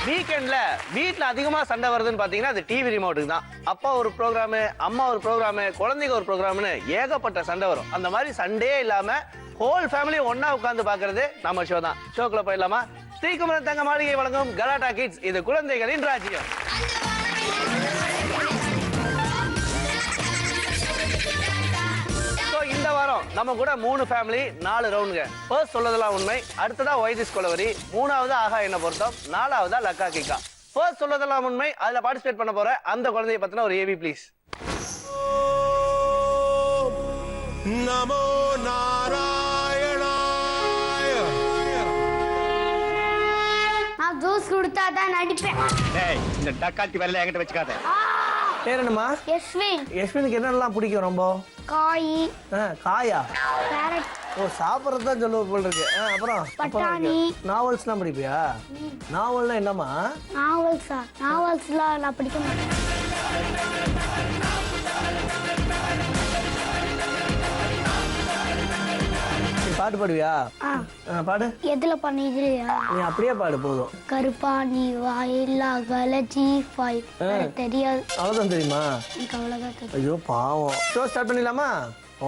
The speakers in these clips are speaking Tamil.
வீக்கெண்ட்ல வீட்ல அதிகமா சண்டை வருதுன்னு பாத்தீங்கன்னா அது டிவி ரிமோட்டுக்கு தான். அப்பா ஒரு ப்ரோக்ராமு, அம்மா ஒரு ப்ரோக்ராமு, குழந்தைங்க ஒரு ப்ரோக்ராம்னு ஏகப்பட்ட சண்டை வரும். அந்த மாதிரி சண்டையே இல்லாம ஹோல் ஃபேமிலி ஒன்னா உட்கார்ந்து பாக்குறது நம்ம ஷோ தான். ஷோக்குள்ள போயிடலாமா? ஸ்ரீகுமரன் தங்க மாளிகை வழங்கும் கலாட்டா கிட்ஸ், இது குழந்தைகளின் ராஜ்யம். இந்த வாரம் நம்ம கூட 3 ஃபேமிலி 4 ரவுண்டுங்க. ஃபர்ஸ்ட் சொல்லதெல்லாம் உண்மை, அடுத்ததா ஒய்திஸ் கொலவரி, மூணாவது ஆஹா என்ன பொருத்தம், நாலாவதா லக்கா கிக்கா. ஃபர்ஸ்ட் சொல்லதெல்லாம் உண்மை, அதுல பார்ட்டிசிபேட் பண்ண போற அந்த குழந்தைய பத்தின ஒரு ஏவி ப்ளீஸ். நமோ நாராயணாய. நான் ஜூஸ் குடுத்தா தான் நடிப்பேன். டேய், இந்த டக்காத்தி வேலையில என்கிட்ட வச்சுக்காத. பேர் என்னம்மா? யஸ்வின். யஸ்வினுக்கு என்னெல்லாம் பிடிக்கும் ரொம்ப? காய், காயா? கேரட். ஓ, சாப்பிட்றது தான் சொல்லுவ போல் இருக்கு. அப்புறம் பட்டாணி. நாவல்ஸ்லாம் படிப்பியா? நாவல்னா என்னம்மா? நாவல்ஸ்லாம் நான் படிக்க மாட்டேன். பாட்டு பாடுவியா? பாடு. எதுல பண்ணிடுறியா? நீ அப்படியே பாடு போதும். கருப்பாணி வாயில்லா கலஜி ஃபைவ். தெரியாது. அவ்வளவுதான் தெரியுமா? எனக்கு அவ்வளவுதான் தெரியும். ஐயோ பாவம். ஷோ ஸ்டார்ட் பண்ணிடலாமா?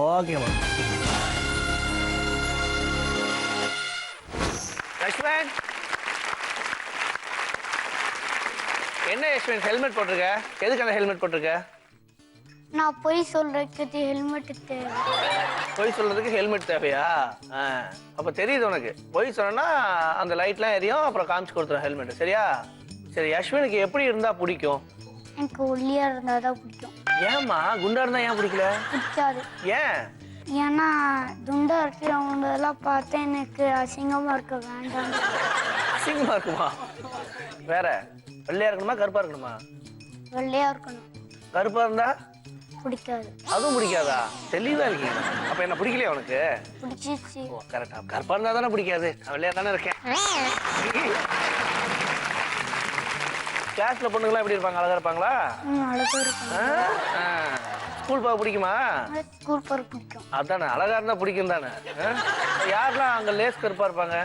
ஓகேம்மா. யஷ்வந்த், என்ன யஷ்வந்த் ஹெல்மெட் போட்டிருக்க? எதுக்கு அந்த ஹெல்மெட் போட்டிருக்க? நான் பொய் சொல்றதுக்கு ஹெல்மெட் தேவை. பொய் சொல்றதுக்கு ஹெல்மெட் தேவையா? அப்ப தெரியுது உனக்கு. பொய் சொன்னா அந்த லைட்லாம் எரியும், அப்புறம் காமிச்சு கொடுத்துரும் ஹெல்மெட். சரியா? சரி, யஷ்வனுக்கு எப்படி இருந்தா பிடிக்கும்? எனக்கு ஒல்லியா இருந்தாதான் பிடிக்கும். ஏம்மா குண்டா இருந்தா ஏன் பிடிக்கல? பிடிக்காது. ஏன்? ஏன்னா துண்டா இருக்கிறவங்களெல்லாம் பார்த்து எனக்கு அசிங்கமா இருக்க வேண்டாம். அசிங்கமா இருக்குமா? வேற வெள்ளையா இருக்கணுமா கருப்பா இருக்கணுமா? வெள்ளையா இருக்கணும். கருப்பா இருந்தா பிடிக்காது. அதுவும் பிடிக்காதா? தெளிவா இருக்கீங்க. அப்ப என்ன பிடிக்கலையா உனக்கு? பிடிச்சிச்சு. ஓ கரெக்டா. கருப்பா இருந்தா தானே பிடிக்காது. நான் வெள்ளையா தானே இருக்கேன். கிளாஸ்ல பொண்ணுங்களா எப்படி இருப்பாங்க? அழகா இருப்பாங்களா? அழகா இருப்பாங்க. ஸ்கூல் போக பிடிக்குமா? ஸ்கூல் போக பிடிக்கும். அதானே, அழகா இருந்தா பிடிக்கும் தானே. யாரெல்லாம் அங்க லேஸ் கருப்பா இருப்பாங்க?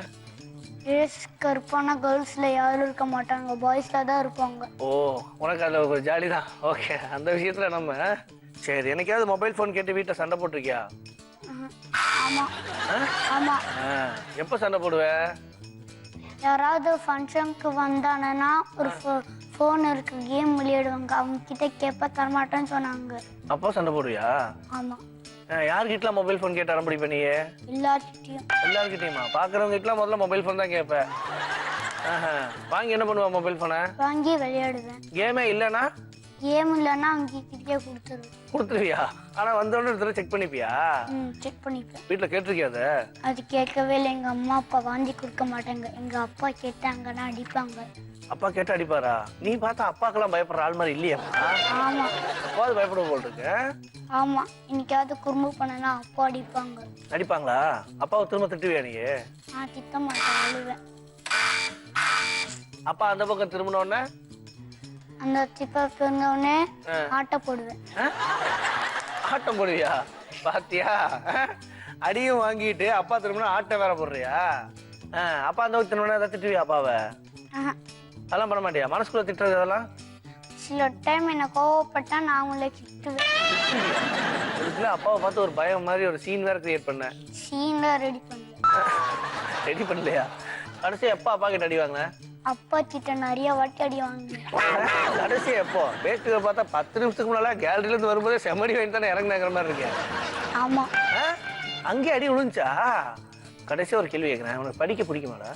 லேஸ் கருப்பான கேர்ள்ஸ்ல யாரும் இருக்க மாட்டாங்க, பாய்ஸ்ல தான் இருப்பாங்க. ஓ, உனக்கு அதுல ஒரு ஜாலி தான். ஓகே, அந்த விஷயத்துல நம்ம சரி. எனக்காவது மொபைல் போன் கேட்டு வீட்டுல சண்டை போட்டிருக்கியா? ஆமா. ஆமா. எப்ப சண்டை போடுவ? யாராவது ஃபங்க்ஷனுக்கு வந்தானா ஒரு ஃபோன் இருக்கு, கேம் விளையாடுவாங்க, அவங்க கிட்ட கேப்ப தரமாட்டேன்னு சொன்னாங்க. அப்போ சண்டை போடுவியா? ஆமா. யார்கிட்ட மொபைல் போன் கேட்டு அடம் பிடிப்ப நீ? எல்லார்கிட்டயும். எல்லார்கிட்டயுமா? பாக்குறவங்க கிட்ட முதல்ல மொபைல் போன் தான் கேட்ப. வாங்கி என்ன பண்ணுவ மொபைல் போனை? வாங்கி விளையாடுவேன். கேமே இல்லனா? கேம் இல்லன்னா அவங்க கிட்டே கொடுத்துருவேன். கொடுத்துருவியா? ஆனா வந்தோடனே ஒரு தடவை செக் பண்ணிப்பியா? செக் பண்ணிப்பேன். வீட்டுல கேட்டிருக்கியா அதை? அது கேட்கவே இல்லை. எங்க அம்மா அப்பா வாங்கி கொடுக்க மாட்டாங்க. எங்க அப்பா கேட்டாங்கன்னா அடிப்பாங்க. அப்பா கேட்டு அடிப்பாரா? நீ பார்த்தா அப்பாக்கெல்லாம் பயப்படுற ஆள் மாதிரி இல்லையா? ஆமா. அப்பாவது பயப்பட போல் இருக்கு. ஆமா. இன்னைக்காவது குறும்பு பண்ணனா அப்பா அடிப்பாங்க. அடிப்பாங்களா? அப்பாவை திரும்ப திட்டுவியா நீ? நான் திட்ட மாட்டேன், அழுவேன். அப்பா அந்த பக்கம் திரும்பினோடனே அந்த திப்பா இருந்தோடனே ஆட்ட போடுவேன். ஆட்டம் போடுவியா? பாத்தியா, அடியும் வாங்கிட்டு அப்பா திரும்பினா ஆட்டம் வேற போடுறியா? அப்பா அந்த பக்கம் திரும்பினா ஏதாவது திட்டுவியா அப்பாவை? அதெல்லாம் பண்ண மாட்டியா? மனசுக்குள்ள திட்டுறது அதெல்லாம்? சில டைம் என்ன கோவப்பட்டா நான் அவங்கள திட்டுவேன். இதுக்குள்ள அப்பாவை பார்த்து ஒரு பயம் மாதிரி ஒரு சீன் வேற கிரியேட் பண்ண. சீன் ரெடி பண்ணேன். ரெடி பண்ணலையா? கடைசி எப்போ அப்பா கிட்ட அடி வாங்கின? அப்பா கிட்ட நிறைய வாட்டி அடி வாங்கினேன். கடைசி எப்போ? பேச்சுக்கு பார்த்தா 10 நிமிஷத்துக்கு முன்னால கேலரியில இருந்து வரும்போதே செமடி வாங்கி தானே இறங்குற மாதிரி இருக்கேன். ஆமா. அங்கே அடி விழுந்துச்சா? கடைசியா ஒரு கேள்வி கேட்கிறேன், உனக்கு படிக்க பிடிக்குமாடா?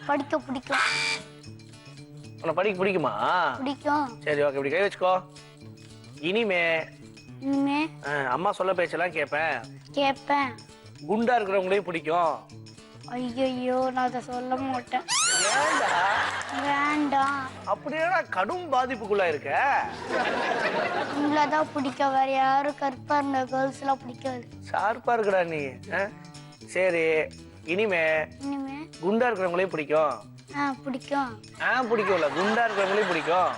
படிக்க பிடிக்கும். உனக்கு படிக்க பிடிக்குமா? பிடிக்கும். சரி, ஓகே, இப்படி கை வச்சுக்கோ. இனிமே அம்மா சொல்ல பேச்செல்லாம் கேட்பேன். குண்டா இருக்கிறவங்களையும் பிடிக்கும். ஐயோ, நான் அதை சொல்ல மாட்டேன். ஏண்டா? வேண்டாம். அப்படியே கடும் பாதிப்புக்குள்ள இருக்க. உங்களதான் பிடிக்கும், வேற யாரும் கருப்பா இருந்த கேர்ள்ஸ் எல்லாம் பிடிக்காது. ஷார்ப்பா இருக்கடா நீ. சரி, இனிமே குண்டா இருக்கிறவங்களையும் பிடிக்கும். பிடிக்கும். பிடிக்கும்ல, குண்டா இருக்கிறவங்களையும் பிடிக்கும்.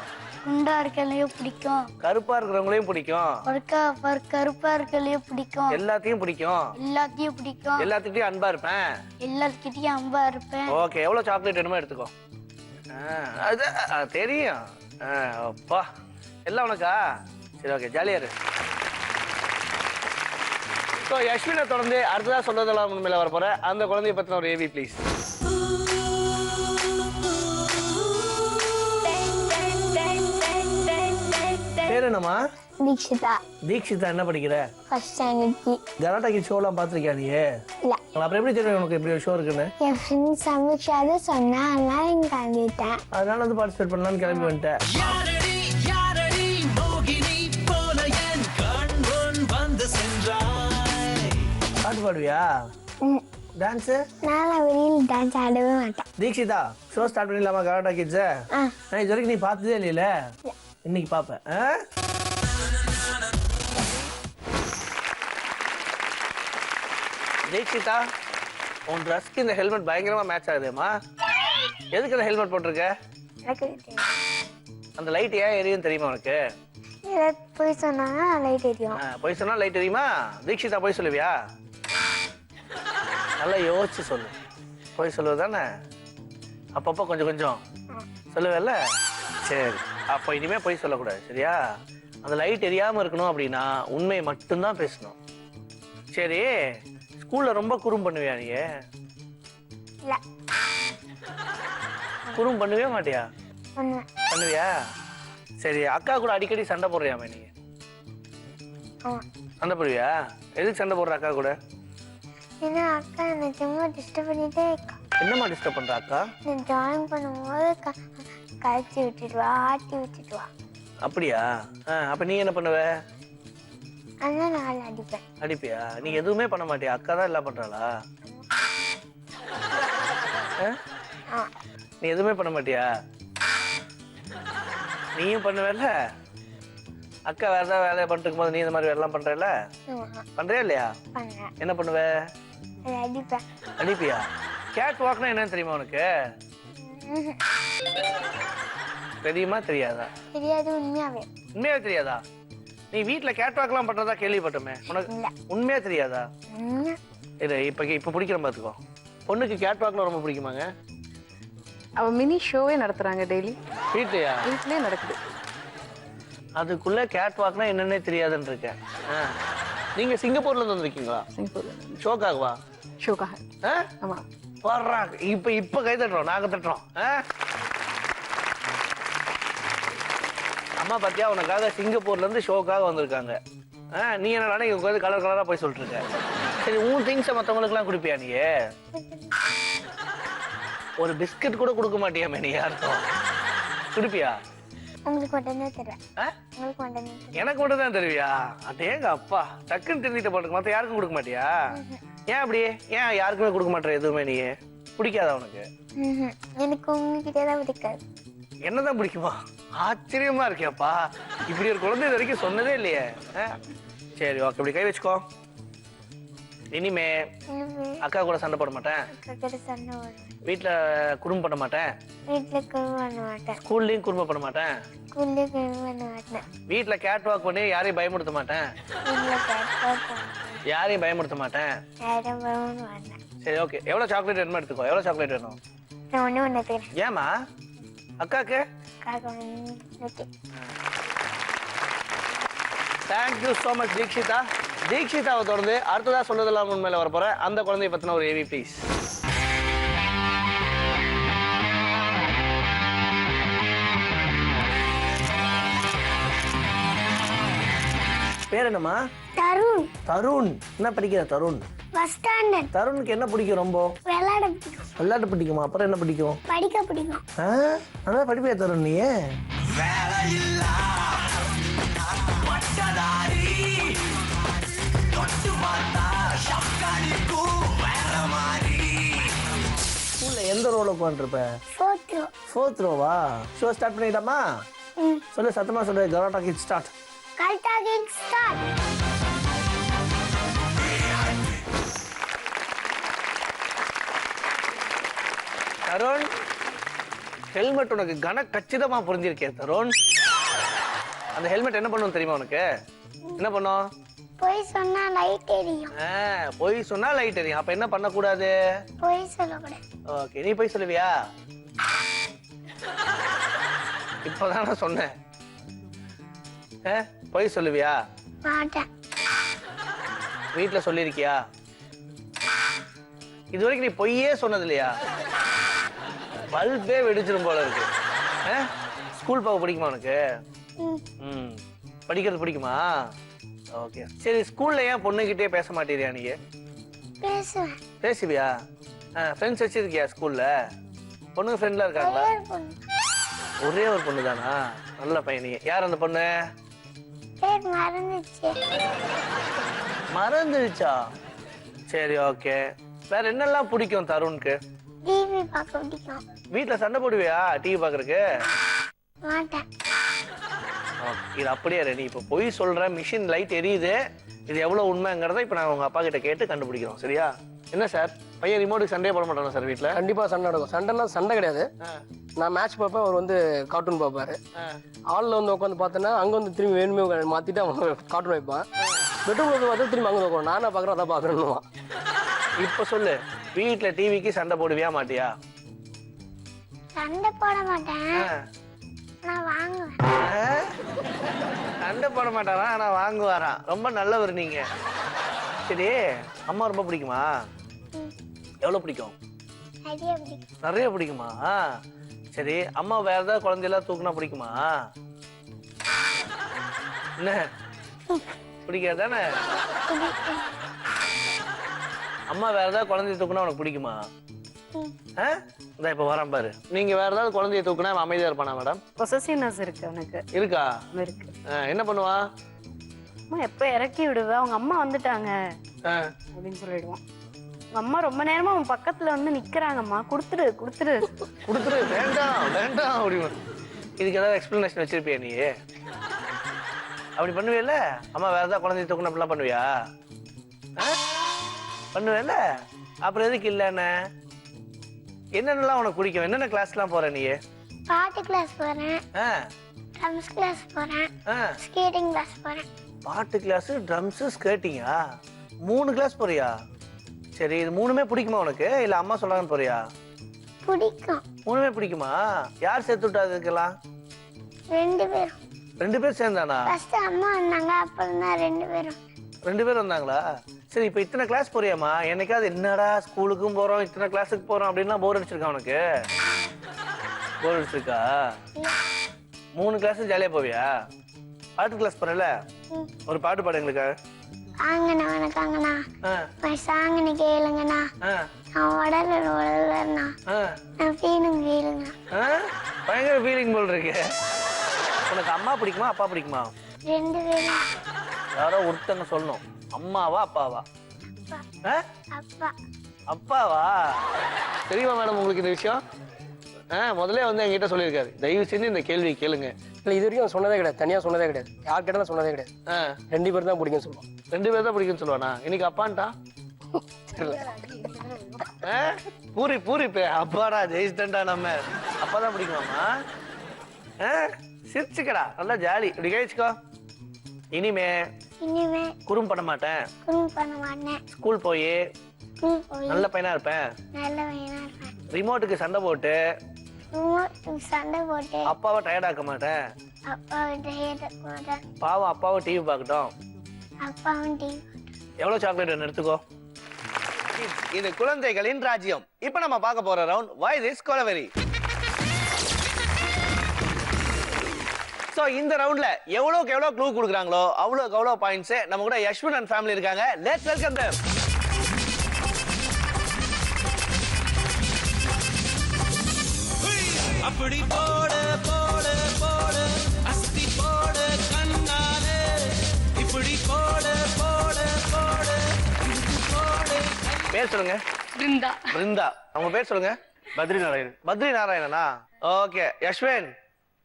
குண்டா இருக்கலையும் பிடிக்கும். கருப்பா இருக்கிறவங்களையும் பிடிக்கும். கருப்பா இருக்கலையும் பிடிக்கும். எல்லாத்தையும் பிடிக்கும். எல்லாத்தையும் பிடிக்கும். எல்லாத்துக்கிட்டையும் அன்பா இருப்பேன். எல்லாத்துக்கிட்டையும் அன்பா இருப்பேன். ஓகே, எவ்வளவு சாக்லேட் வேணுமோ எடுத்துக்கோ. அது தெரியும். அப்பா எல்லாம் உனக்கா? சரி, ஓகே, ஜாலியா இரு. ஸோ யஷ்வினை தொடர்ந்து அடுத்ததா சொல்றதெல்லாம் உண்மையில வர போற அந்த குழந்தைய பத்தின ஒரு ஏவி ப்ளீஸ். பேர் என்னம்மா? தீக்ஷிதா. தீக்ஷிதா என்ன படிக்கிற? First standard. கலாட்டா கிட்ஸ் ஷோலாம் பார்த்திருக்கியா நீ? இல்ல. அப்புறம் எப்படி தெரியும் உனக்கு இப்படி ஒரு ஷோ இருக்குன்னு? என் ஃப்ரெண்ட் சமீக்ஷா தான் சொன்னா, அதனால இங்க வந்துட்டேன். அதனால வந்து பார்ட்டிசிபேட் பண்ணலாம்னு கிளம்பி வந்துட்டேன். பாட்டு பாடுவியா? டான்ஸ்? நான் வெளியில் டான்ஸ் ஆடவே மாட்டேன். தீக்ஷிதா, ஷோ ஸ்டார்ட் பண்ணிடலாமா கலாட்டா கிட்ஸ்? இது வரைக்கும் நீ பார்த்ததே இல்லையில, இன்னைக்கு பார்ப்பேன். தீக்ஷிதா, உன் ட்ரெஸ்க்கு இந்த ஹெல்மெட் பயங்கரமா மேட்ச் ஆகுதுமா. எதுக்கு அந்த ஹெல்மெட் போட்டிருக்க? அந்த லைட் ஏன் எரியும் தெரியுமா உனக்கு? போய் சொன்னா லைட் எரியும். போய் சொன்னா லைட் எரியுமா? தீக்ஷிதா போய் சொல்லுவியா? நல்லா யோசிச்சு சொல்லு. போய் சொல்லுவது தானே? அப்பப்போ கொஞ்சம் கொஞ்சம் சொல்லுவேல்ல? சரி, அப்போ இனிமே போய் சொல்லக்கூடாது, சரியா? அந்த லைட் எரியாம இருக்கணும் அப்படின்னா உண்மையை மட்டும்தான் பேசணும். சரி, ஸ்கூல்ல ரொம்ப குறும் பண்ணுவியா நீ? குறும் பண்ணவே மாட்டியா? பண்ணுவியா? சரி, அக்கா கூட அடிக்கடி சண்டை போடுறியாமே நீ? சண்டை போடுவியா? எதுக்கு சண்டை போடுற அக்கா கூட? ஏன்னா அக்கா என்ன சும்மா டிஸ்டர்ப் பண்ணிட்டே இருக்கா. என்னம்மா டிஸ்டர்ப் பண்ற அக்கா? நான் டிராயிங் பண்ணும்போது கழிச்சு விட்டுடுவா, ஆட்டி விட்டுடுவா. அப்படியா? அப்ப நீ என்ன பண்ணுவ? அதான் நான் அடிப்பேன். அடிப்பியா? நீ எதுவுமே பண்ண மாட்டியா? அக்கா தான் எல்லாம் பண்றாளா? நீ எதுவுமே பண்ண மாட்டியா? நீயும் பண்ணுவேல்ல? அக்கா வேற ஏதாவது வேலையை பண்ணிட்டு இருக்கும்போது நீ இந்த மாதிரி வேலைலாம் பண்றல? பண்றியா இல்லையா? என்ன பண்ணுவ? அடிப்பேன். அடிப்பியா? கேட் வாக்னா என்னன்னு தெரியுமா உனக்கு? தெரியுமா தெரியாதா? தெரியாது. உண்மையாவே உண்மையாவே தெரியாதா? நீ வீட்டுல கேட் வாக்லாம் பண்றதா கேள்விப்பட்டோமே, உனக்கு உண்மையா தெரியாதா? இல்ல, இப்ப பிடிக்கிற பாத்துக்கோ. பொண்ணுக்கு கேட் வாக்லாம் ரொம்ப பிடிக்குமாங்க? அவ மினி ஷோவே நடத்துறாங்க டெய்லி. வீட்லயா? வீட்லயே நடக்குது. அதுக்குள்ள கேட் வாக்னா என்னன்னே தெரியாதுன்னு இருக்கேன். நீங்க சிங்கப்பூர்ல இருந்து வந்திருக்கீங்களா? சிங்கப்பூர்ல ஷோக்காகவா? ஷோக்காக. ஆமா. வர்றா, இப்ப கை தட்டுறோம், நாங்க தட்டுறோம். அம்மா பாத்தியா, உனக்காக சிங்கப்பூர்ல இருந்து ஷோக்காக வந்திருக்காங்க. நீ என்ன இங்க உட்காந்து கலர் கலரா போய் சொல்லிட்டு இருக்க. சரி, உன் திங்ஸை மத்தவங்களுக்கு எல்லாம் குடிப்பியா நீ? ஒரு பிஸ்கட் கூட கொடுக்க மாட்டியாமே நீ யாருக்கும்? குடிப்பியா? உங்களுக்கு மட்டும் தான் தருவேன். உங்களுக்கு மட்டும் தான். எனக்கு மட்டும் தான் தருவியா? அதேங்க அப்பா, டக்குன்னு தெரிஞ்சிட்ட போட்டுக்க. மத்த யாருக்கும் கொடுக்க மாட்டியா? ஏன் அப்படி? ஏன் யாருக்குமே கொடுக்க மாட்டேற எதுவுமே? நீ பிடிக்காதா உனக்கு? எனக்கு உங்ககிட்ட தான் பிடிக்காது. என்னதான் பிடிக்குமா? ஆச்சரியமா இருக்கியாப்பா, இப்படி ஒரு குழந்தை இது வரைக்கும் சொன்னதே இல்லையே. சரி, ஓகே, இப்படி கை வச்சுக்கோ. இனிமே அக்கா கூட சண்டை போட மாட்டேன். வீட்டுல குறும்பு பண்ண மாட்டேன். ஸ்கூல்லயும் குறும்பு பண்ண மாட்டேன். வீட்டுல கேட் வாக் பண்ணி யாரையும் பயமுறுத்த மாட்டேன். யாரையும் பயமுறுத்த மாட்டேன். சரி, ஓகே, எவ்வளவு சாக்லேட் வேணுமா எடுத்துக்கோ. எவ்வளவு சாக்லேட் வேணும்? ஏமா அக்காக்கு? Thank you so much Dikshita. தீக்ஷிதாவை தொடர்ந்து அடுத்ததா சொல்றதெல்லாம் உண்மையில வர போற அந்த குழந்தைய பத்தின ஒரு ஏவி ப்ளீஸ். பேர் என்னம்மா? தருண். தருண். என்ன படிக்கிற தருண்? First standard. தருணுக்கு என்ன பிடிக்கும்? ரொம்ப விளையாட பிடிக்கும். விளையாட்டு பிடிக்குமா? அப்புறம் என்ன பிடிக்கும்? படிக்க பிடிக்கும். நல்லா படிப்பியா தருண் நீ? ஸ்கூல்ல எந்த ரோல உட்காந்துருப்ப? ஃபோர்த் ரோவா? ஷோ ஸ்டார்ட் பண்ணிடலாமா? சொல்லு, சத்தமா சொல்லு. கலாட்டா கிட்ஸ் ஸ்டார்ட். கலாட்டா கிட்ஸ் ஸ்டார்ட். தருண், ஹெல்மெட் உனக்கு கன கச்சிதமா புரிஞ்சிருக்கே தருண். அந்த ஹெல்மெட் என்ன பண்ணும் தெரியுமா உனக்கு? என்ன பண்ணும்? பொய் சொன்னா லைட் எரியும். பொய் சொன்னா லைட் எரியும். அப்ப என்ன பண்ணக்கூடாது? பொய் சொல்லக்கூடாது. ஓகே, நீ பொய் சொல்லுவியா? இப்பதான் நான் சொன்னேன். பொய் சொல்லுவியா? மாட்டேன். வீட்டுல சொல்லிருக்கியா? இது வரைக்கும் நீ பொய்யே சொன்னது இல்லையா? பல்பே வெடிச்சிரும் போல இருக்கு. ஸ்கூல் போக பிடிக்குமா உனக்கு? ம், படிக்கிறது பிடிக்குமா? ஓகே, சரி. ஸ்கூல்ல ஏன் பொண்ணுகிட்டே பேச மாட்டேறியா நீ? பேசுவேன். பேசுவியா? ஃப்ரெண்ட்ஸ் வச்சிருக்கியா ஸ்கூல்ல? பொண்ணுங்க ஃப்ரெண்ட்லாம் இருக்காங்களா? ஒரே ஒரு பொண்ணு தானா? நல்ல பையன். யார் அந்த பொண்ணு? பேர் மறந்துச்சு. மறந்துடுச்சா? சரி, ஓகே. வேற என்னெல்லாம் பிடிக்கும் தருணுக்கு? டிவி பார்க்க பிடிக்கும். வீட்டுல சண்டை போடுவியா டிவி பாக்குறதுக்கு? மாட்டேன். இது அப்படியே நீ இப்ப பொய் சொல்ற. மிஷின் லைட் எரியுது. இது எவ்வளவு உண்மைங்கிறத இப்ப நான் உங்க அப்பா கிட்ட கேட்டு கண்டுபிடிக்கிறோம். சரியா? என்ன சார், பையன் ரிமோட்டுக்கு சண்டையே போட மாட்டானா சார் வீட்டுல? கண்டிப்பா சண்டை நடக்கும். சண்டைனா சண்டை கிடையாது. நான் மேட்ச் பார்ப்பேன், அவர் வந்து கார்ட்டூன் பார்ப்பாரு. ஹாலில் வந்து உட்காந்து பார்த்தேன்னா அங்கே வந்து திரும்பி வேணுமே மாற்றிட்டு அவன் கார்ட்டூன் வைப்பான். பெட்ரூம்ல வந்து பார்த்தா திரும்பி அங்கே உட்காந்து நானா பார்க்குறேன் அதான் பார்க்குறேன்னுவான். இப்ப சொல்லு, வீட்டுல டிவிக்கு சண்டை போடுவியா மாட்டியா? சண்டை போட மாட்டேன். நான் வாங்குவேன். சண்டை போட மாட்டாரா, ஆனா வாங்குவாராம். ரொம்ப நல்லவர் நீங்க. சரி, அம்மா ரொம்ப பிடிக்குமா? எவ்வளவு பிடிக்கும்? நிறைய பிடிக்கும். நிறைய பிடிக்குமா? சரி, அம்மா வேற ஏதாவது குழந்தையெல்லாம் தூக்குனா பிடிக்குமா? என்ன பிடிக்காதானே? அம்மா வேற ஏதாவது குழந்தைய தூக்குனா உனக்கு பிடிக்குமா? இப்ப வரேன் பாரு. நீங்க வேற ஏதாவது குழந்தைய தூக்குனா அமைதியா இருப்பானா மேடம்? பொசசிவ்னஸ் இருக்கு அவனுக்கு. இருக்கா? இருக்கு. என்ன பண்ணுவா? அம்மா எப்ப இறக்கி விடுவேன், அவங்க அம்மா வந்துட்டாங்க அப்படின்னு சொல்லிடுவான். உங்க அம்மா ரொம்ப நேரமா அவன் பக்கத்துல வந்து நிக்கிறாங்கம்மா, குடுத்துரு குடுத்துரு குடுத்துரு. வேண்டாம் வேண்டாம் அப்படின்னு. இதுக்கு ஏதாவது எக்ஸ்பிளனேஷன் வச்சிருப்பியா நீ? அப்படி பண்ணுவியல்ல? அம்மா வேற ஏதாவது குழந்தைய தூக்கணும் அப்படிலாம் பண்ணுவியா? பண்ணுவேல்ல? அப்புறம் எதுக்கு இல்லன்னு? என்னென்னலாம் உனக்கு பிடிக்கும்? என்னென்ன கிளாஸ்லாம் போற நீ? பாட்டு கிளாஸ் போறேன். ட்ரம்ஸ் கிளாஸ் போறேன். ஸ்கேட்டிங் கிளாஸ் போறேன். பாட்டு கிளாஸ், ட்ரம்ஸ், ஸ்கேட்டிங்கா? 3 கிளாஸ் போறியா? சரி, இது 3மே பிடிக்குமா உனக்கு? இல்ல அம்மா சொல்லான்னு போறியா? பிடிக்கும். 3மே பிடிக்குமா? யார் சேர்த்து விட்டா அதுக்கெல்லாம்? 2 பேரும். 2 பேர் சேர்ந்தானா? ஃபர்ஸ்ட் அம்மா வந்தாங்க, அப்புறம் தான் 2 பேரும். 2 பேர் வந்தாங்களா? சரி, இப்ப இத்தனை கிளாஸ் போறியாமா? என்னைக்காவது என்னடா ஸ்கூலுக்கும் போறோம் இத்தனை கிளாஸுக்கு போறோம் அப்படின்னா போர் அடிச்சிருக்கா உனக்கு? போர் அடிச்சிருக்கா? 3 கிளாஸ் ஜாலியா போவியா? பாட்டு கிளாஸ் போறல, ஒரு பாட்டு பாடு எங்களுக்கு. ஆங்கண்ணா வணக்கங்கண்ணா, சாங்கண்ணி கேளுங்கண்ணா, நான் உடலண்ணா, நான் ஃபீலிங் கேளுங்க. பயங்கர ஃபீலிங் போல் இருக்கு. உனக்கு அம்மா பிடிக்குமா அப்பா பிடிக்குமா? 2 பேரும். யாரோ ஒருத்தங்க சொல்லணும். அம்மாவா அப்பாவா? அப்பா. அப்பாவா? தெரியுமா மேடம் உங்களுக்கு இந்த விஷயம்? முதல்ல வந்து என்கிட்ட சொல்லியிருக்காரு, தயவு செஞ்சு இந்த கேள்வி கேளுங்க. இல்லை, இது வரைக்கும் சொன்னதே கிடையாது, தனியாக சொன்னதே கிடையாது, யார் கேட்டாலும் சொன்னதே கிடையாது. 2 பேர் தான் பிடிக்கும்னு சொல்லுவான். 2 பேர் தான் பிடிக்கும்னு சொல்லுவானா? இன்னைக்கு அப்பான்ட்டா? பூரி பூரிப்பே அப்பாடா, ஜெயிச்சிட்டா. நம்ம அப்பா தான் பிடிக்குமாமா? சிரிச்சுக்கடா, நல்லா ஜாலி. இப்படி கழிச்சுக்கோ. இனிமே குறும் பண்ண மாட்டேன். ஸ்கூல் போய் நல்ல பையனா இருப்பேன். ரிமோட்டுக்கு சண்டை போட்டு அப்பாவை டயர்ட் ஆக்க மாட்டேன். பாவம் அப்பாவும் டிவி பார்க்கட்டும். எவ்வளவு சாக்லேட் வேணும் எடுத்துக்கோ. இது குழந்தைகளின் ராஜ்யம். இப்ப நம்ம பார்க்க போற round Why This Kolaveri. So இந்த ரவுண்ட்ல எவ்வளவுக்கு எவ்வளவு க்ளூ கொடுக்குறாங்களோ அவ்வளவுக்கு அவ்வளவு பாயிண்ட்ஸ். நம்ம கூட யஷ்வந்த் அண்ட் ஃபேமிலி இருக்காங்க. Let's welcome them. அப்படி போடு போடு போடு அஸ்தி போடு கண்ணாலே, இப்படி போடு போடு போடு போடு. பேர் சொல்லுங்க. பிருந்தா. பிருந்தா. அவங்க பேர் சொல்லுங்க. பத்ரி நாராயணன். பத்ரி நாராயணனா? ஓகே யஷ்வந்த்,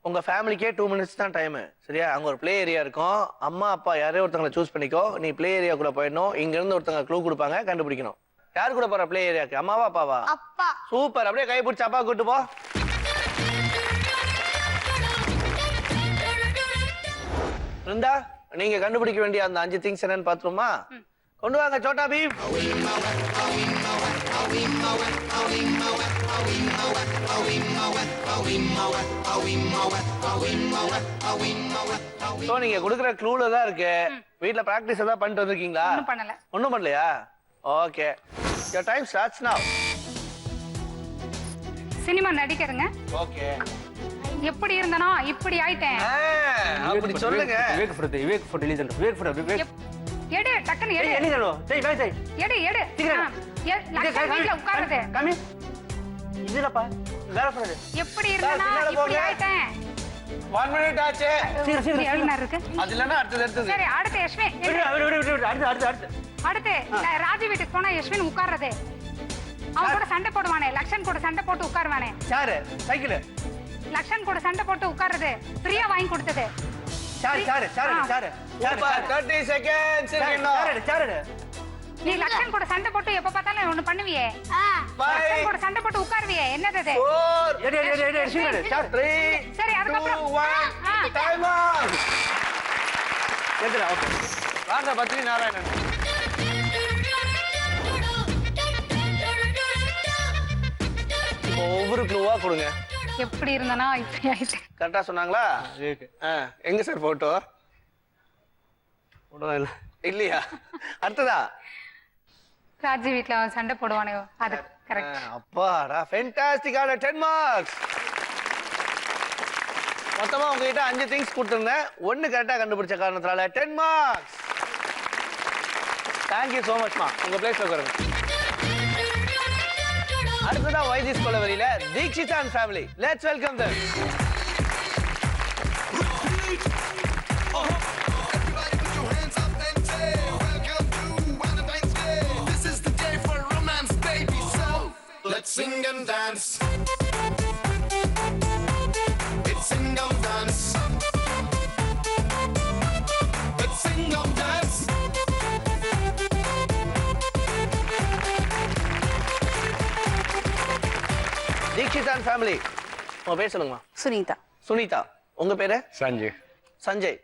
உங்க ஃபேமிலிக்கே 2 மினிட்ஸ் தான் டைம். சரியா? அங்க ஒரு பிளே ஏரியா இருக்கும். அம்மா அப்பா யாரையோ ஒருத்தங்களை சூஸ் பண்ணிக்கோ. நீ பிளே ஏரியா கூட போயிடணும். இங்க இருந்து ஒருத்தங்க க்ளூ கொடுப்பாங்க, கண்டுபிடிக்கணும். யாரு கூட போற பிளே ஏரியாக்கு? அம்மாவா அப்பாவா? அப்பா. சூப்பர். அப்படியே கை பிடிச்சி அப்பா கூட்டு போ. பிருந்தா நீங்க கண்டுபிடிக்க வேண்டிய அந்த 5 திங்ஸ் என்னன்னு பாத்துருமா? கொண்டு வாங்க சோட்டா பீம். சோ நீங்க கொடுக்குற க்ளூல தான் இருக்கு. வீட்ல பிராக்டிஸ் ஏதாவது பண்ணிட்டு வந்திருக்கீங்களா? ஒண்ணும் பண்ணல. ஒண்ணும் பண்ணலையா? Okay, your time starts now. Cinema நடிக்கிறேங்க. ஓகே, எப்படி இருந்தனோ இப்படி ஆயிட்டேன். அப்படி சொல்லுங்க. விவேக் போட்டோ எழுதி விவேக் போட்டோ விவேக் எடு டக்குன்னு எடு. எழுதி தருவோம். சரி வை சரி எடு எடு. லட்சம் வீட்ல உட்கார்றது. காமி இதுலப்பா வேற போறது. எப்படி இருந்தனோ இப்படி ஆயிட்டேன். 1 minute ஆச்சு. இப்படி எழுதினா இருக்கு. அது இல்லனா அடுத்து சரி அடுத்து யஷ்மி. அடுத்து ராஜி வீட்டுக்கு போனா யஷ்மின் உட்கார்றது. அவன் கூட சண்டை போடுவானே, லக்ஷன் கூட சண்டை போட்டு உட்காருவானே. Sir cycle. லக்ஷன் கூட சண்டை போட்டு உட்கார்றது பிரியா வாங்கி கொடுத்தது. சாரு 30 seconds இருக்கு. நீ லக்ஷன் கூட சண்டை போட்டு எப்ப பார்த்தாலும் ஒண்ணு பண்ணுவியே. லக்ஷன் கூட சண்டை போட்டு உட்காருவியே, என்னது அது? 3 சரி அதுக்கப்புறம் 2 1 டைம் ஆன். எதுடா? ஓகே வாங்க பத்ரி நாராயணன். இப்போ ஒவ்வொரு க்ளூவா கொடுங்க. எப்படி இருந்தனா இப்படி ஆயிட்டு. கரெக்டா சொன்னாங்களா? எங்க சார் போட்டோ? இல்லையா? அடுத்ததா ராஜி வீட்ல அவன் சண்டை போடுவானே, அது கரெக்ட். அப்பாடா ஃபேண்டாஸ்டிக்கான 10 மார்க்ஸ். மொத்தமா உங்ககிட்ட 5 திங்ஸ் கொடுத்திருந்தேன். 1 கரெக்டா கண்டுபிடிச்ச காரணத்தால 10 marks. Thank you so much மா. உங்க பிளேஸ்ல உட்காருங்க. அடுத்ததா வைதிஸ் கொலவரியில Dikshita and family. Let's welcome them. Everybody put your hands up and say, welcome to Valentine's Day. This is the day for romance, baby. So, let's sing and dance. It's sing and dance. Let's sing and dance. Deekshitha and family. உங்க பேர் சொல்லுங்கம்மா. சுனிதா. சுனிதா. உங்க பேரு? சஞ்சய். சஞ்சய்.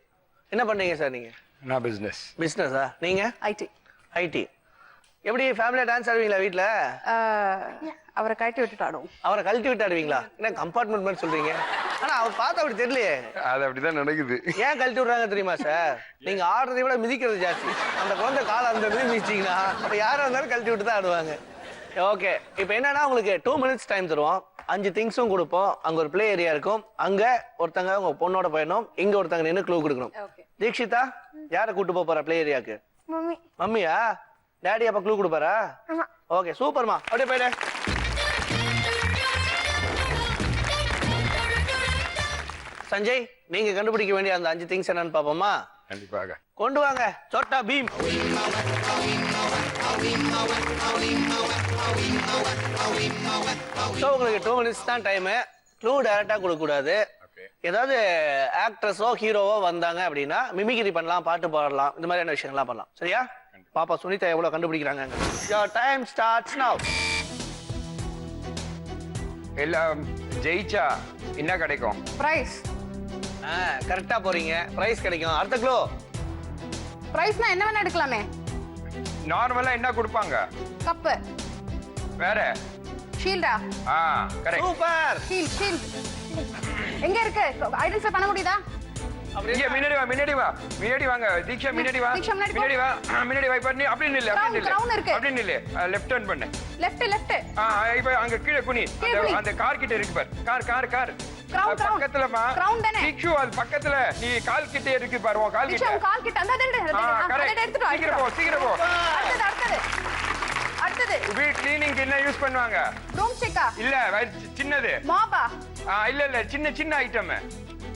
என்ன பண்றீங்க சார் நீங்க? நான் பிசினஸ். பிசினஸா? நீங்க? ஐடி. ஐடி. எப்படி ஃபேமிலியா டான்ஸ் ஆடுவீங்களா வீட்ல? அவரை கழட்டி விட்டுட்டு ஆடுவோம். அவரை கழட்டி விட்டு ஆடுவீங்களா? என்ன கம்பார்ட்மெண்ட் மாதிரி சொல்றீங்க? ஆனா அவர் பார்த்தா அப்படி தெரியலையே. அது அப்படிதான் நடக்குது. ஏன் கழட்டி விடுறாங்க தெரியுமா சார்? நீங்க ஆடுறதை விட மிதிக்கிறது ஜாஸ்தி. அந்த குழந்தை காலை அந்த மிதிச்சிங்கன்னா அப்ப யாரா இருந்தாலும் கழட்டி விட்டு தான் ஆடுவாங்க. ஓகே, இப்போ என்னன்னா உங்களுக்கு 2 minutes டைம் தருவோம். 5 திங்ஸும் கொடுப்போம். அங்க ஒரு பிளே ஏரியா இருக்கும். அங்க ஒருத்தங்க உங்க பொண்ணோட போயிடணும். இங்க ஒருத்தங்க நின்று க்ளூ கொடுக்கணும். தீக்ஷிதா யாரை கூட்டு போற பிளே ஏரியாக்கு? மம்மி. மம்மியா? டாடி அப்ப க்ளூ கொடுப்பாரா? ஓகே சூப்பர்மா. அப்படியே போயிடு. சஞ்சய் நீங்க கண்டுபிடிக்க வேண்டிய அந்த 5 திங்ஸ் என்னன்னு பாப்போமா? கண்டிப்பாக. கொண்டு வாங்க சோட்டா பீம். சோ உங்களுக்கு 2 minutes தான் டைம். க்ளூ டைரக்டா கொடுக்க கூடாது. ஏதாவது ஆக்ட்ரஸோ ஹீரோவோ வந்தாங்க அப்படின்னா மிமிக்ரி பண்ணலாம், பாட்டு பாடலாம், இந்த மாதிரியான விஷயங்கள்லாம் பண்ணலாம். சரியா? பாப்பா சுனிதா எவ்வளவு கண்டுபிடிக்கிறாங்க. Your time starts now. எல்லாம் ஜெயிச்சா என்ன கிடைக்கும்? பிரைஸ். கரெக்டா போறீங்க. பிரைஸ் கிடைக்கும். அடுத்த க்ளூ. பிரைஸ்னா என்ன வேணா எடுக்கலாமே. நார்மலா என்ன கொடுப்பாங்க? கப்பு. வேற? ஷீல்டா. கரெக்ட். சூப்பர். ஷீல்ட். எங்க இருக்கு? ஐடென்டிஃபை பண்ண முடியுதா? இங்க முன்னாடி வா, முன்னாடி வா, முன்னாடி வாங்க. தீக்ஷா முன்னாடி வா, முன்னாடி வா, முன்னாடி வா. இப்ப நீ அப்படி நில்லு, அப்படி நில்லு, அப்படி நில்லு. லெஃப்ட் டர்ன் பண்ணு. லெஃப்ட். இப்ப அங்க கீழே குனி. அந்த கார் கிட்ட இருக்கு பாரு. கார் பக்கத்துலமா. தீக்ஷு அது பக்கத்துல. நீ கால் கிட்ட இருக்கு பாரு. உன் கால் கிட்ட. கால் கிட்ட. அந்த எடுத்துட்டு வா. சீக்கிரம் போ. அடுத்தது. வீட் கிளீனிங்க்கு என்ன யூஸ் பண்ணுவாங்க? ரூம் செக்கா? இல்ல சின்னது. மாபா? இல்ல சின்ன ஐட்டம்.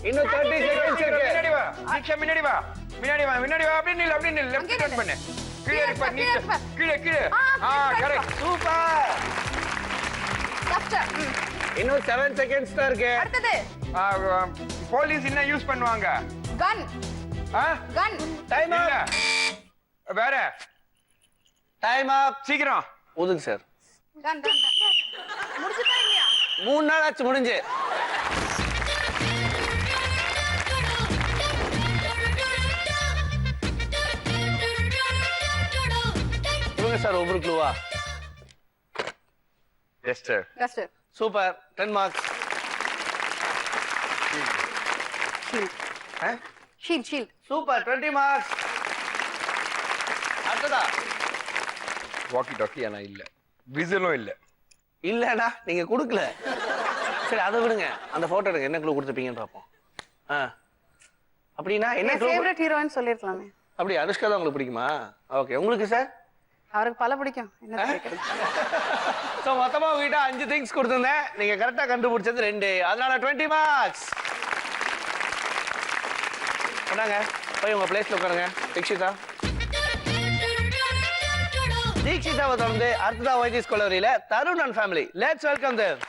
இன்னும் 30 seconds இருக்கு. முன்னாடி வா. தீக்ஷா முன்னாடி வா. அப்படி நில்லு. லெஃப்ட் டர்ன் பண்ணு. கீழே இருப்பா. கீழே. கரெக்ட். சூப்பர். லெஃப்ட். இன்னும் 7 seconds தான் இருக்கு. அடுத்தது. போலீஸ் என்ன யூஸ் பண்ணுவாங்க? கன். டைம் இல்ல. அப். வேற? டைம் அப். சீக்கிரம் ஒதுங்க சார். கன். முடிஞ்சுதா இல்லையா? 3 நாள் ஆச்சு முடிஞ்சு. சார் ஒவ்வொரு க்ளூவா? Tester. Duster. Super, 10 marks. Shield. Shield. Super, 20 marks. அடுத்ததா வாக்கி டாக்கி ஆனா இல்ல, விசிலும் இல்ல. இல்லண்ணா நீங்க கொடுக்கல. சரி அதை விடுங்க, அந்த போட்டோ எடுங்க, என்ன க்ளூ கொடுத்துப்பீங்கன்னு பார்ப்போம். அப்படின்னா என்ன க்ளூ? Favourite heroine சொல்லிருக்கலாமே. அப்படி அனுஷ்கா தான் உங்களுக்கு பிடிக்குமா? ஓகே, உங்களுக்கு சார்? அவருக்கு பல பிடிக்கும். என்ன கேக்குறது? சோ மொத்தமா உங்ககிட்ட 5 திங்ஸ் கொடுத்திருந்தேன், நீங்க கரெக்டா கண்டுபிடிச்சது 2, அதனால 20 மார்க்ஸ். என்னங்க போய் உங்க பிளேஸ்ல உட்காருங்க. தீக்ஷிதாவை தொடர்ந்து அடுத்ததா வைத்திஸ் கொலவரியில Tarun and family. Let's welcome them.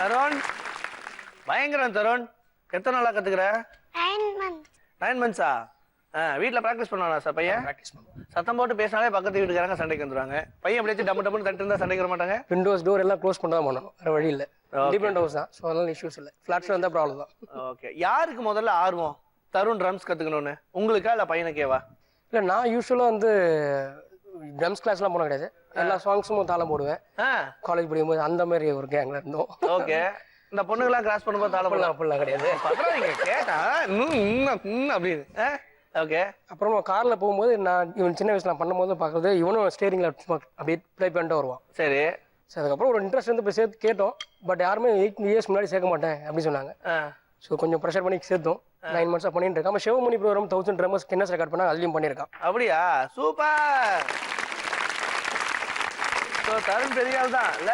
Tarun, பயங்கரம் தருண். எத்தனை நாளா கத்துக்கிற? 9 months. 9 months-ஆ? வீட்ல பிராக்டிஸ் பண்ணுவானா சார் பையன்? ப்ராக்டிஸ் பண்ணுவோம். சத்தம் போட்டு பேசினாலே பக்கத்து வீட்டுக்காரங்க சண்டைக்கு வந்துருவாங்க. பையன் அப்படியே டப்பு டப்புன்னு தட்டு இருந்தா சண்டைக்கு வர மாட்டாங்க? விண்டோஸ் டோர் எல்லாம் க்ளோஸ் பண்ண தான் பண்ணணும், வேற வழி இல்லை. டிபெண்ட் ஹவுஸ் தான், ஸோ அதனால இஷ்யூஸ் இல்லை. ஃப்ளாட்ஸ்ல வந்தால் ப்ராப்ளம் தான். ஓகே, யாருக்கு முதல்ல ஆர்வம் தருண் ட்ரம்ஸ் கத்துக்கணும்னு? உங்களுக்கா இல்ல பையனுக்கேவா? இல்லை, நான் யூஸ்வலாக வந்து ட்ரம்ஸ் கிளாஸ்லாம் போன கிடையாது. எல்லா சாங்ஸும் தாளம் போடுவேன். காலேஜ் படிக்கும்போது அந்த மாதிரி ஒரு கேங்ல இருந்தோம். ஓகே, இந்த பொண்ணுங்களாம் கிராஸ் பண்ணும்போது தாளம் போடலாம்? அப்படிலாம் கிடையாது. பரவாயில்லைங்க, கேட்டா அப்படின்னு. ஓகே, அப்புறம் காரில் போகும்போது நான் இவன் சின்ன வயசுல பண்ணும்போது பார்க்குறது, இவனும் ஸ்டேரிங்கில் அப்படியே ப்ளே பண்ணிட்டு வருவான். சரி. சரி, அதுக்கப்புறம் ஒரு இன்ட்ரெஸ்ட் வந்து போய் சேர்த்து கேட்டோம். பட் யாருமே 8 years முன்னாடி சேர்க்க மாட்டேன் அப்படின்னு சொன்னாங்க. ஸோ கொஞ்சம் ப்ரெஷர் பண்ணி சேர்த்தோம். 9 months பண்ணிட்டு இருக்கேன். நம்ம Sivamani program 1000 drummers Guinness record பண்ணாங்க, அதுலயும் பண்ணியிருக்கான். அப்படியா? சூப்பர். ஸோ தருண் பெரிய ஆள் தான் இல்ல?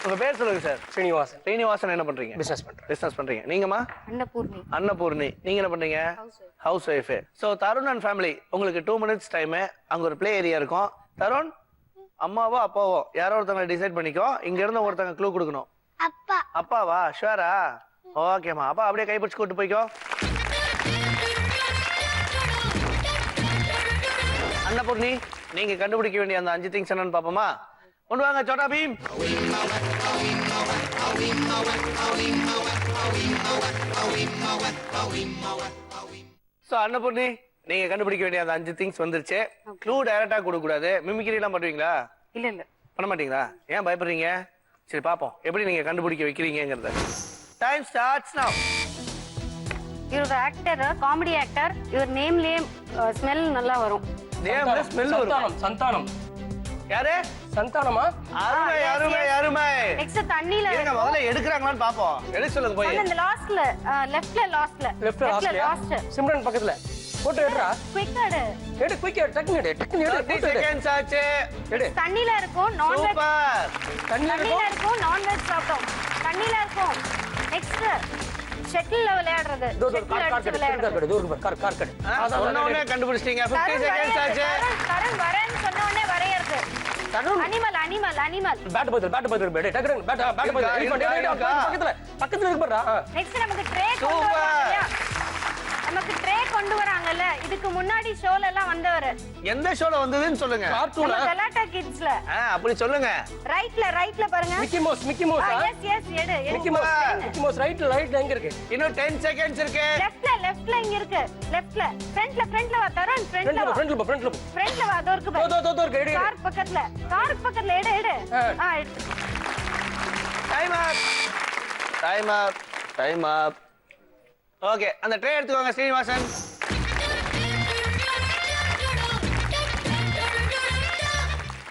உங்க பேர் சொல்லுங்க சார். ஸ்ரீனிவாசன். ஸ்ரீனிவாசன் என்ன பண்றீங்க? பிசினஸ் பண்றேன். பிசினஸ் பண்றீங்க. நீங்கம்மா? அன்னபூர்ணி. அன்னபூர்ணி. நீங்க என்ன பண்றீங்க? House wife. So Tarun and family, உங்களுக்கு 2 minutes டைம். அங்க ஒரு ப்ளே ஏரியா இருக்கும். தருண், அம்மாவோ அப்பாவோ யாரோ ஒருத்தவங்க டிசைட் பண்ணிக்கோ. இங்க இருந்து ஒருத்தவங்க க்ளூ கொடுக்கணும். அப்பா. அப்பாவா? ஷுவரா? ஓகேம்மா, அப்பா அப்படியே கைப்பிடிச்சு கூட்டு போய்க்கோ. அன்னபூர்ணி, நீங்க கண்டுபிடிக்க வேண்டிய அந்த 5 திங்ஸ் என்னன்னு பாப்போமா? கொண்டு வாங்க சோட்டா பீம். சோ அன்னபூர்ணி, நீங்க கண்டுபிடிக்க வேண்டிய அந்த 5 திங்ஸ் வந்துருச்சு. க்ளூ டைரக்டா கொடுக்க கூடாது. மிமிக்ரி எல்லாம் பண்ணுவீங்களா? இல்ல இல்ல பண்ண மாட்டீங்களா? ஏன் பயப்படுறீங்க? சரி பாப்போம் எப்படி நீங்க கண்டுபிடிக்க வைக்கிறீங்கங்கறத. டைம் ஸ்டார்ட்ஸ் நவ. இவர் ஆக்டர், காமெடி ஆக்டர். இவர் நேம்லயே ஸ்மெல் நல்லா வரும். நேம்ல ஸ்மெல் வரும். சந்தானம். யாரு? சந்தானமா? அருமை அருமை அருமை. நெக்ஸ்ட் தண்ணில இருங்க, முதல்ல எடுக்கறாங்களான்னு பாப்போம். எடுக்க சொல்லுங்க போய். அந்த லாஸ்ட்ல லெஃப்ட்ல லாஸ்ட் சிம்ரன் பக்கத்துல போட்டோ எடுறா. குயிக் எடு. எடு குயிக் எடு, டக்குனு எடு, டக்குனு எடு. 30 செகண்ட்ஸ் ஆச்சு. எடு. தண்ணில இருக்கும், நான்வெஜ். சூப்பர். தண்ணில தண்ணில இருக்கும், நான்வெஜ் சாப்பிட்டோம். தண்ணில இருக்கும். நெக்ஸ்ட் ஷட்டில்ல விளையாடுறது. Car cut. சொன்ன உடனே கண்டுபிடிச்சிட்டீங்க. 50 செகண்ட்ஸ் ஆச்சு. கரண் வரேன்னு சொன்ன உடனே வரையறது. அனிமல். பேட் பத்தல் பேட் டக்குனு பேட் பக்கத்துல இருக்கு பாருடா. நெக்ஸ்ட் நமக்கு ட்ரே கொண்டு வராங்க. நமக்கு ட்ரே கொண்டு வராங்கல்ல, இதுக்கு முன்னாடி ஷோல எல்லாம் வந்தவர். எந்த ஷோல வந்ததுன்னு சொல்லுங்க. கார்ட்டூனா? கலாட்டா கிட்ஸ்ல. அப்படி சொல்லுங்க. ரைட்ல பாருங்க. மிக்கி மவுஸ் எஸ் எடு. மிக்கி மவுஸ் ரைட்ல எங்க இருக்கு? இன்னும் 10 செகண்ட்ஸ் இருக்கு. லெஃப்ட்ல இங்க இருக்கு. லெஃப்ட்ல ஃப்ரண்ட்ல வா தரன். ஃப்ரண்ட்ல வா அதோ இருக்கு பாரு. தோ இருக்கு. எடு. கார் பக்கத்துல எடு. டைம் அப். ஓகே, அந்த ட்ரே எடுத்துக்கோங்க ஸ்ரீனிவாசன்.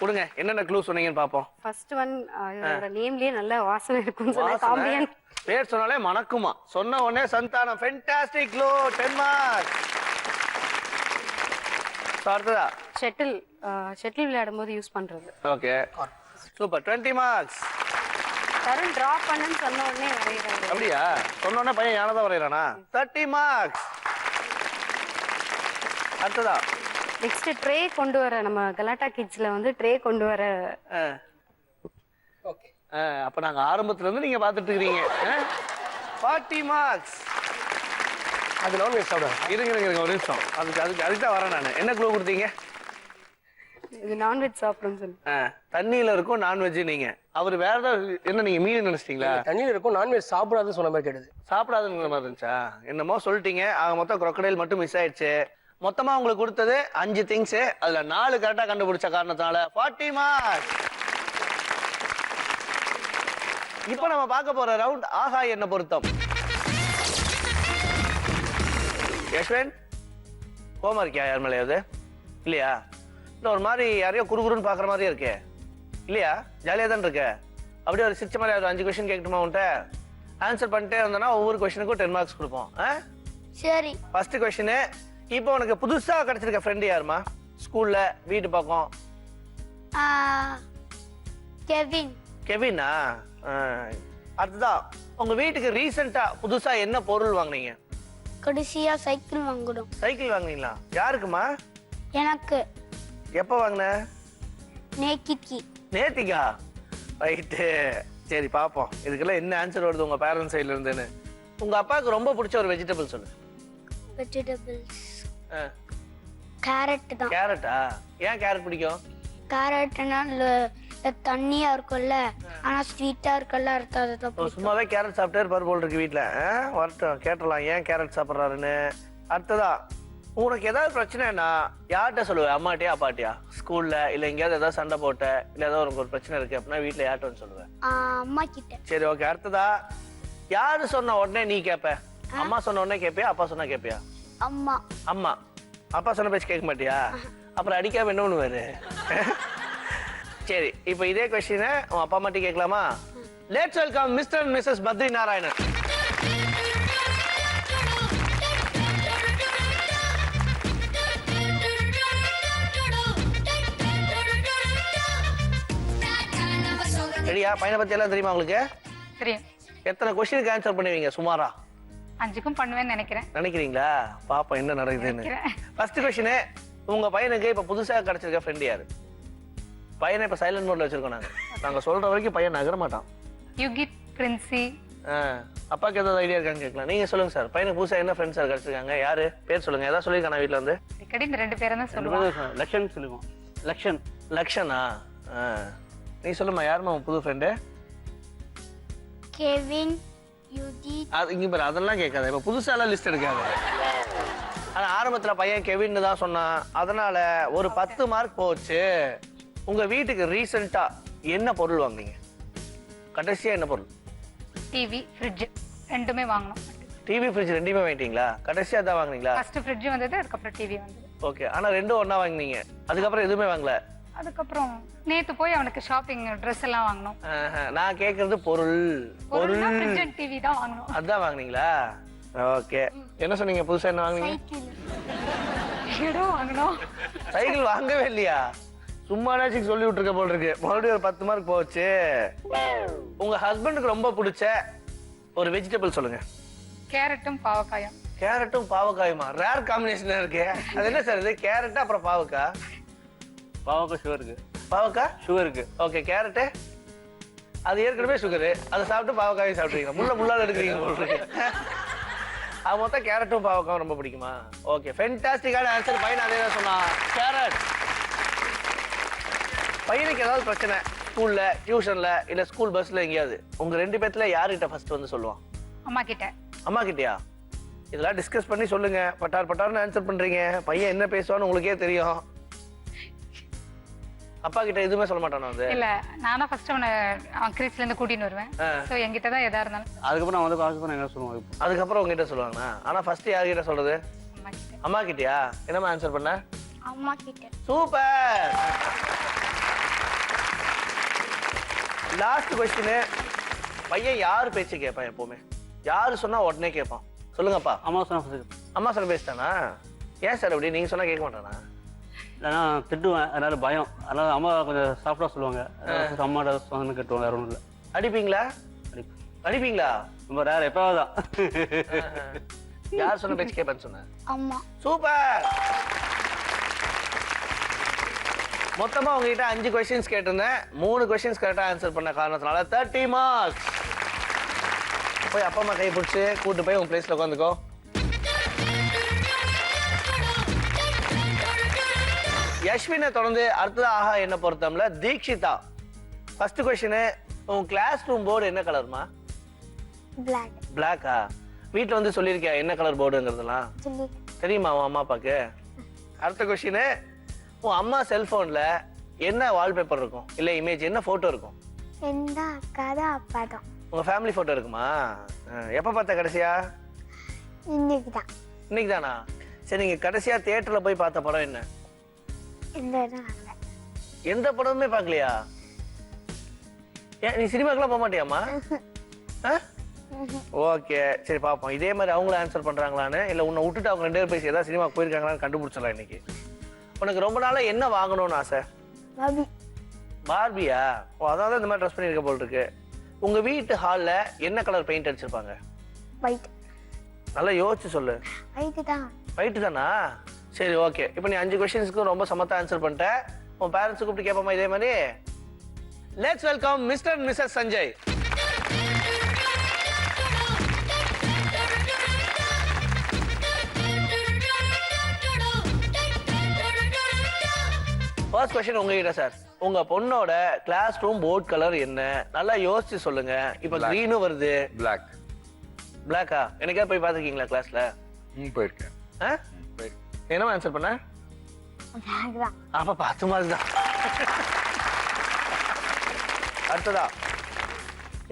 கொடுங்க, என்னென்ன க்ளூ சொன்னீங்கன்னு பாப்போம். ஃபர்ஸ்ட் ஒன், இவரோட நேம்லயே நல்ல வாசனை இருக்குன்னு சொன்னா காம்பியன். பேர் சொன்னாலே மணக்குமா. சொன்ன உடனே சந்தானம். Fantastic clue. 10 மார்க்ஸ். அடுத்ததா ஷட்டில் விளையாடும் போது யூஸ் பண்றது. Okay, super. 20 marks. Tarun draw பண்ணுன்னு சொன்ன உடனே வரைகிறாரு. அப்படியா? சொன்னோடனே பையன் யானை தான் வரைகிறானா? 30 மார்க்ஸ். அடுத்ததா நெக்ஸ்ட் ட்ரே கொண்டு வர நம்ம கலாட்டா கிட்ஸ்ல வந்து ட்ரே கொண்டு வர ஓகே. அப்ப நாங்க ஆரம்பத்துல இருந்து நீங்க பாத்துட்டு இருக்கீங்க. 40 மார்க்ஸ். அது நான்வெஜ் சாப்பிடுவாங்க. இருங்க ஒரு நிமிஷம். அதுக்கு தான் வரேன் நான். என்ன க்ளூ கொடுத்தீங்க? இது நான்வெஜ் சாப்பிடுன்னு சொல்லி. தண்ணியில இருக்கும் நான்வெஜ். நீங்க அவர் வேற ஏதாவது என்ன நீங்க மீன் நினைச்சிட்டீங்களா? தண்ணியில் இருக்கும் நான்வெஜ் சாப்பிடாதுன்னு சொன்ன மாதிரி கேட்டது. சாப்பிடாதுங்கிற மாதிரி இருந்துச்சா? என்னமோ சொல்லிட்டீங்க. ஆக மொத்தம் crocodile மட்டும் மிஸ் ஆயிடுச்சு. மொத்தமா உங்களுக்கு கொடுத்தது 5 திங்ஸ். அதுல 4 கரெக்டா கண்டுபிடிச்ச காரணத்தால 40 மார்க்ஸ். இப்போ நம்ம பார்க்க போற ரவுண்ட் ஆஹா என்ன பொருத்தம். யஷ்வந்த் கோமா இருக்கியா? யார் மேலேயாவது இல்லையா? இல்ல ஒரு மாதிரி யாரையோ குறுகுறுன்னு பாக்குற மாதிரியே இருக்கே. இல்லையா? ஜாலியா தான் இருக்க. அப்படியே ஒரு சிரிச்ச மாதிரி 5 கொஸ்டின் கேட்கட்டுமா உன்ட்ட? ஆன்சர் பண்ணிட்டே இருந்தோம்னா ஒவ்வொரு கொஸ்டினுக்கும் 10 மார்க்ஸ் கொடுப்போம். சரி. ஃபர்ஸ்ட் கொஸ்டின், இப்போ உனக்கு புதுசா கிடைச்சிருக்க ஃப்ரெண்ட் யாருமா? ஸ்கூல்ல, வீட்டு பக்கம். கெவின். கெவினா? அடுத்ததான், உங்க வீட்டுக்கு ரீசெண்டா புதுசா என்ன பொருள் வாங்குனீங்க? கடைசியா சைக்கிள் வாங்கணும். சைக்கிள் வாங்குனீங்களா? யாருக்குமா? எனக்கு. எப்ப வாங்கின? நேத்திக்கா? ரைட்டு. சரி பாப்போம் இதுக்கெல்லாம் என்ன ஆன்சர் வருது உங்க பேரண்ட்ஸ் சைடுல இருந்துன்னு. உங்க அப்பாவுக்கு ரொம்ப பிடிச்ச ஒரு வெஜிடபிள் சொல்லு. வெஜிடபிள்ஸ் கேரட் தான். கேரட்டா? ஏன் கேரட் பிடிக்கும்? கேரட்னா தண்ணியா இருக்கும்ல, ஆனா ஸ்வீட்டா இருக்குல்ல, அர்த்தம். சும்மாவே கேரட் சாப்பிட்டே இருப்பாரு போல் இருக்கு வீட்டுல. வரட்டும் கேட்டலாம் ஏன் கேரட் சாப்பிட்றாருன்னு. அடுத்ததா, உனக்கு ஏதாவது பிரச்சனைனா யார்கிட்ட சொல்லுவேன்? அம்மாட்டியா அப்பாட்டியா? ஸ்கூல்ல இல்ல எங்கேயாவது ஏதாவது சண்டை போட்ட இல்ல ஏதாவது உனக்கு ஒரு பிரச்சனை இருக்கு அப்படின்னா வீட்டுல யார்கிட்ட சொல்லுவேன்? அம்மா கிட்ட. சரி ஓகே. அடுத்ததா, யாரு சொன்ன உடனே நீ கேப்ப? அம்மா சொன்ன உடனே கேப்பியா? அப்பா சொன்னா கேப்பியா? அம்மா. அம்மா. அப்பா சொன்ன பேச்சு கேட்க மாட்டியா? அப்புறம் அடிக்காம என்ன பண்ணுவாரு? சரி இப்போ இதே கொஸ்டினை உன் அப்பா அம்மாட்டி கேட்கலாமா? Let's welcome mister and Mrs Badri Narayanan. சரியா? பையனை பத்தி எல்லாம் தெரியுமா உங்களுக்கு? தெரியும். எத்தனை கொஸ்டினுக்கு ஆன்சர் பண்ணுவீங்க சுமாரா? 5க்கும் பண்ணுவேன்னு நினைக்கிறேன். நினைக்கிறீங்களா? பாப்பா என்ன நடக்குதுன்னு. ஃபர்ஸ்ட் கொஸ்டின், உங்க பையனுக்கு இப்ப புதுசா கிடைச்சிருக்க ஃப்ரெண்ட் யாரு? பையனை இப்ப சைலண்ட் மோட்ல வச்சிருக்கோம் நாங்க சொல்ற வரைக்கும் பையன் நகர மாட்டான். யுகித், பிரின்சி. அப்பாக்கு ஏதாவது ஐடியா இருக்கான்னு கேட்கலாம். நீங்க சொல்லுங்க சார். பையனுக்கு புதுசா என்ன ஃப்ரெண்ட்ஸ் சார் கிடைச்சிருக்காங்க? யாரு பேர் சொல்லுங்க. ஏதாவது சொல்லிருக்கானா வீட்டுல வந்து? அடிக்கடி இந்த 2 பேரை தான் சொல்லுவாங்க. லக்ஷன் சொல்லுவோம். லக்ஷனா? நீ சொல்லுமா யாருமா உன் புது ஃப்ரெண்டு? கெவின், யுகித். அது இங்க பாரு, அதெல்லாம் கேட்காத. இப்ப புதுசா எல்லாம் லிஸ்ட் எடுக்காத. ஆனா ஆரம்பத்துல பையன் கெவின் தான் சொன்னான், அதனால ஒரு 10 மார்க் போச்சு. உங்க வீட்டுக்கு ரீசெண்டா என்ன பொருள் வாங்குனீங்க? கடைசியா என்ன பொருள்? டிவி, ஃப்ரிட்ஜ் ரெண்டுமே வாங்கணும். டிவி, ஃப்ரிட்ஜ் ரெண்டுமே வாங்கிட்டீங்களா? கடைசியா தான் வாங்குனீங்களா? ஃபர்ஸ்ட் ஃப்ரிட்ஜ் வந்தது, அதுக்கப்புறம் டிவி வந்தது. ஓகே. ஆனா ரெண்டும் ஒண்ணா வாங்குனீங்க, அதுக்கப்புறம் எதுவுமே வாங்கல? அதுக்கப்புறம் நேத்து போய் அவனுக்கு ஷாப்பிங் ட்ரெஸ் எல்லாம் வாங்கணும். நான் கேக்குறது பொருள். பொருள் ஃப்ரிட்ஜ் அண்ட் டிவி தான் வாங்கணும். அதான் வாங்குனீங்களா? ஓகே. என்ன சொன்னீங்க? புதுசா என்ன வாங்குனீங்க? இடம் வாங்கணும். சைக்கிள் வாங்கவே இல்லையா? சும்மானாச்சும் சொல்லி விட்டுருக்க போல் இருக்கு. மறுபடியும் ஒரு 10 மார்க் போச்சு. உங்க ஹஸ்பண்டுக்கு ரொம்ப பிடிச்ச ஒரு வெஜிடபிள் சொல்லுங்க. கேரட்டும் பாவக்காயும். கேரட்டும் பாவக்காயுமா? ரேர் காம்பினேஷன் இருக்கு. அது என்ன சார் இது? கேரட் அப்புறம் பாவக்காய். பாவக்காய் சுகருக்கு. பாவக்காய் சுகருக்கு. ஓகே. கேரட்டு அது ஏற்கனவே சுகரு, அதை சாப்பிட்டு பாவக்காயும் சாப்பிட்றீங்க. முள்ளால் எடுக்கிறீங்க போல் இருக்கு. அது மொத்தம் கேரட்டும் பாவக்காயும் ரொம்ப பிடிக்குமா? ஓகே, ஃபென்டாஸ்டிக்கான ஆன்சர். பையன் அதே தான் சொன்னான், கேரட். பையனுக்கு ஏதாவது பிரச்சனை ஸ்கூல்ல, டியூஷன்ல இல்ல ஸ்கூல் பஸ்ல எங்கேயாவது, உங்க 2 பேத்துல யாருகிட்ட ஃபர்ஸ்ட் வந்து சொல்லுவான்? அம்மா கிட்ட. அம்மா கிட்டயா? இதெல்லாம் டிஸ்கஸ் பண்ணி சொல்லுங்க. பட்டார்னு ஆன்சர் பண்றீங்க. பையன் என்ன பேசுவான்னு உங்களுக்கே தெரியும். அப்பா கிட்ட எதுவுமே சொல்ல மாட்டானா? அது இல்ல, நான் தான் ஃபர்ஸ்ட் அவன் கிரீஸ்ல இருந்து கூட்டிட்டு வருவேன். சோ என்கிட்ட தான் எதா இருந்தாலும். அதுக்கப்புறம் நான் வந்து காசு பண்ண என்ன சொல்லுவாங்க? அதுக்கப்புறம் உங்ககிட்ட சொல்லுவாங்க. ஆனா ஃபர்ஸ்ட் யார்கிட்ட சொல்றது? அம்மா கிட்ட. அம்மா கிட்டயா? என்னமா ஆன்சர் பண்ண? அம்மா கிட்ட. சூப்பர். லாஸ்ட் क्वेश्चन, பையன் யார் பேச்சு கேட்பான் எப்பவுமே? யாரு சொன்னா உடனே கேட்பான்? சொல்லுங்கப்பா. அம்மா சொன்னா. அம்மா சொன்ன பேசிட்டானா? ஏன் சார் அப்படி? நீங்க சொன்னா கேட்க மாட்டானா? நான் திட்டுவேன், அதனால பயம். அதனால அம்மா கொஞ்சம் சாஃப்டா சொல்லுவாங்க. அம்மாட்ட சொன்னு கேட்டுவாங்க, வேற ஒன்றும் இல்லை. அடிப்பீங்களா? அடிப்பீங்களா? ரொம்ப ரேர் எப்போவாது தான். யார் சொன்ன பேச்சு கேட்பேன்னு சொன்னேன்? அம்மா. சூப்பர். மொத்தமா உங்ககிட்ட 5 கொஸ்டின்ஸ் கேட்டிருந்தேன். 3 கொஸ்டின்ஸ் கரெக்டா ஆன்சர் பண்ண காரணத்தினால 30 மார்க்ஸ். போய் அப்பா அம்மா கை பிடிச்சி கூட்டு போய் உங்க பிளேஸ்ல உட்காந்துக்கோ. யஷ்வினை தொடர்ந்து அடுத்ததாக என்ன பொறுத்தம்ல தீக்ஷிதா. ஃபர்ஸ்ட் கொஸ்டின், உன் கிளாஸ் ரூம் போர்டு என்ன கலர்மா? Black. பிளாக்கா? வீட்டில் வந்து சொல்லியிருக்கியா என்ன கலர் போர்டுங்கிறதுலாம்? தெரியுமா உன் அம்மா அப்பாக்கு? அடுத்த கொஸ்டின், உன் அம்மா செல்போன்ல என்ன வால்பேப்பர் இருக்கும் இல்ல இமேஜ், என்ன போட்டோ இருக்கும்? எந்த அக்கா தான் அப்பா தான். உங்க ஃபேமிலி போட்டோ இருக்குமா? எப்ப பார்த்த கடைசியா? இன்னைக்கு தான். இன்னைக்கு தானா? சரி, நீங்க கடைசியா தியேட்டர்ல போய் பார்த்த படம் என்ன? இந்த இடம் வரல. எந்த படமுமே பார்க்கலையா? ஏன் நீ சினிமாக்கெல்லாம் போக மாட்டியாமா? ஓகே, சரி பாப்போம். இதே மாதிரி அவங்களும் ஆன்சர் பண்றாங்களான்னு, இல்ல உன்னை விட்டுட்டு அவங்க 2 பேரும் பேசி ஏதாவது சினிமா போயிருக்காங்களான்னு கண்டுபிடிச்சலாம் இன்னைக்கு. உனக்கு ரொம்ப நாளா என்ன வாங்கணும்னு ஆசை? பாபி. பார்பியா? ஓ, அதான் இந்த மாதிரி ட்ரெஸ் பண்ணிருக்க போல் இருக்கு. உங்க வீட்டு ஹால்ல என்ன கலர் பெயிண்ட் அடிச்சிருப்பாங்க? ஒயிட். நல்லா யோசிச்சு சொல்லு. ஒயிட் தான். ஒயிட் தானா? சரி, ஓகே. இப்போ நீ 5 கொஸ்டின்ஸ்க்கு ரொம்ப சமத்தா ஆன்சர் பண்ணிட்ட. உன் பேரண்ட்ஸ் கூப்பிட்டு கேட்போமா இதே மாதிரி? Let's welcome mister and Mrs Sanjay. First question உங்ககிட்ட சார். உங்க பொண்ணோட கிளாஸ் ரூம் போர்ட் கலர் என்ன? நல்லா யோசிச்சு சொல்லுங்க. இப்ப கிரீனும் வருது. பிளாக். பிளாக்கா? எனக்கே போய் பாத்துருக்கீங்களா கிளாஸ்ல? போயிருக்கேன். என்ன ஆன்சர் பண்ண? Black தான். அப்ப 10 மார்க் தான். அடுத்ததா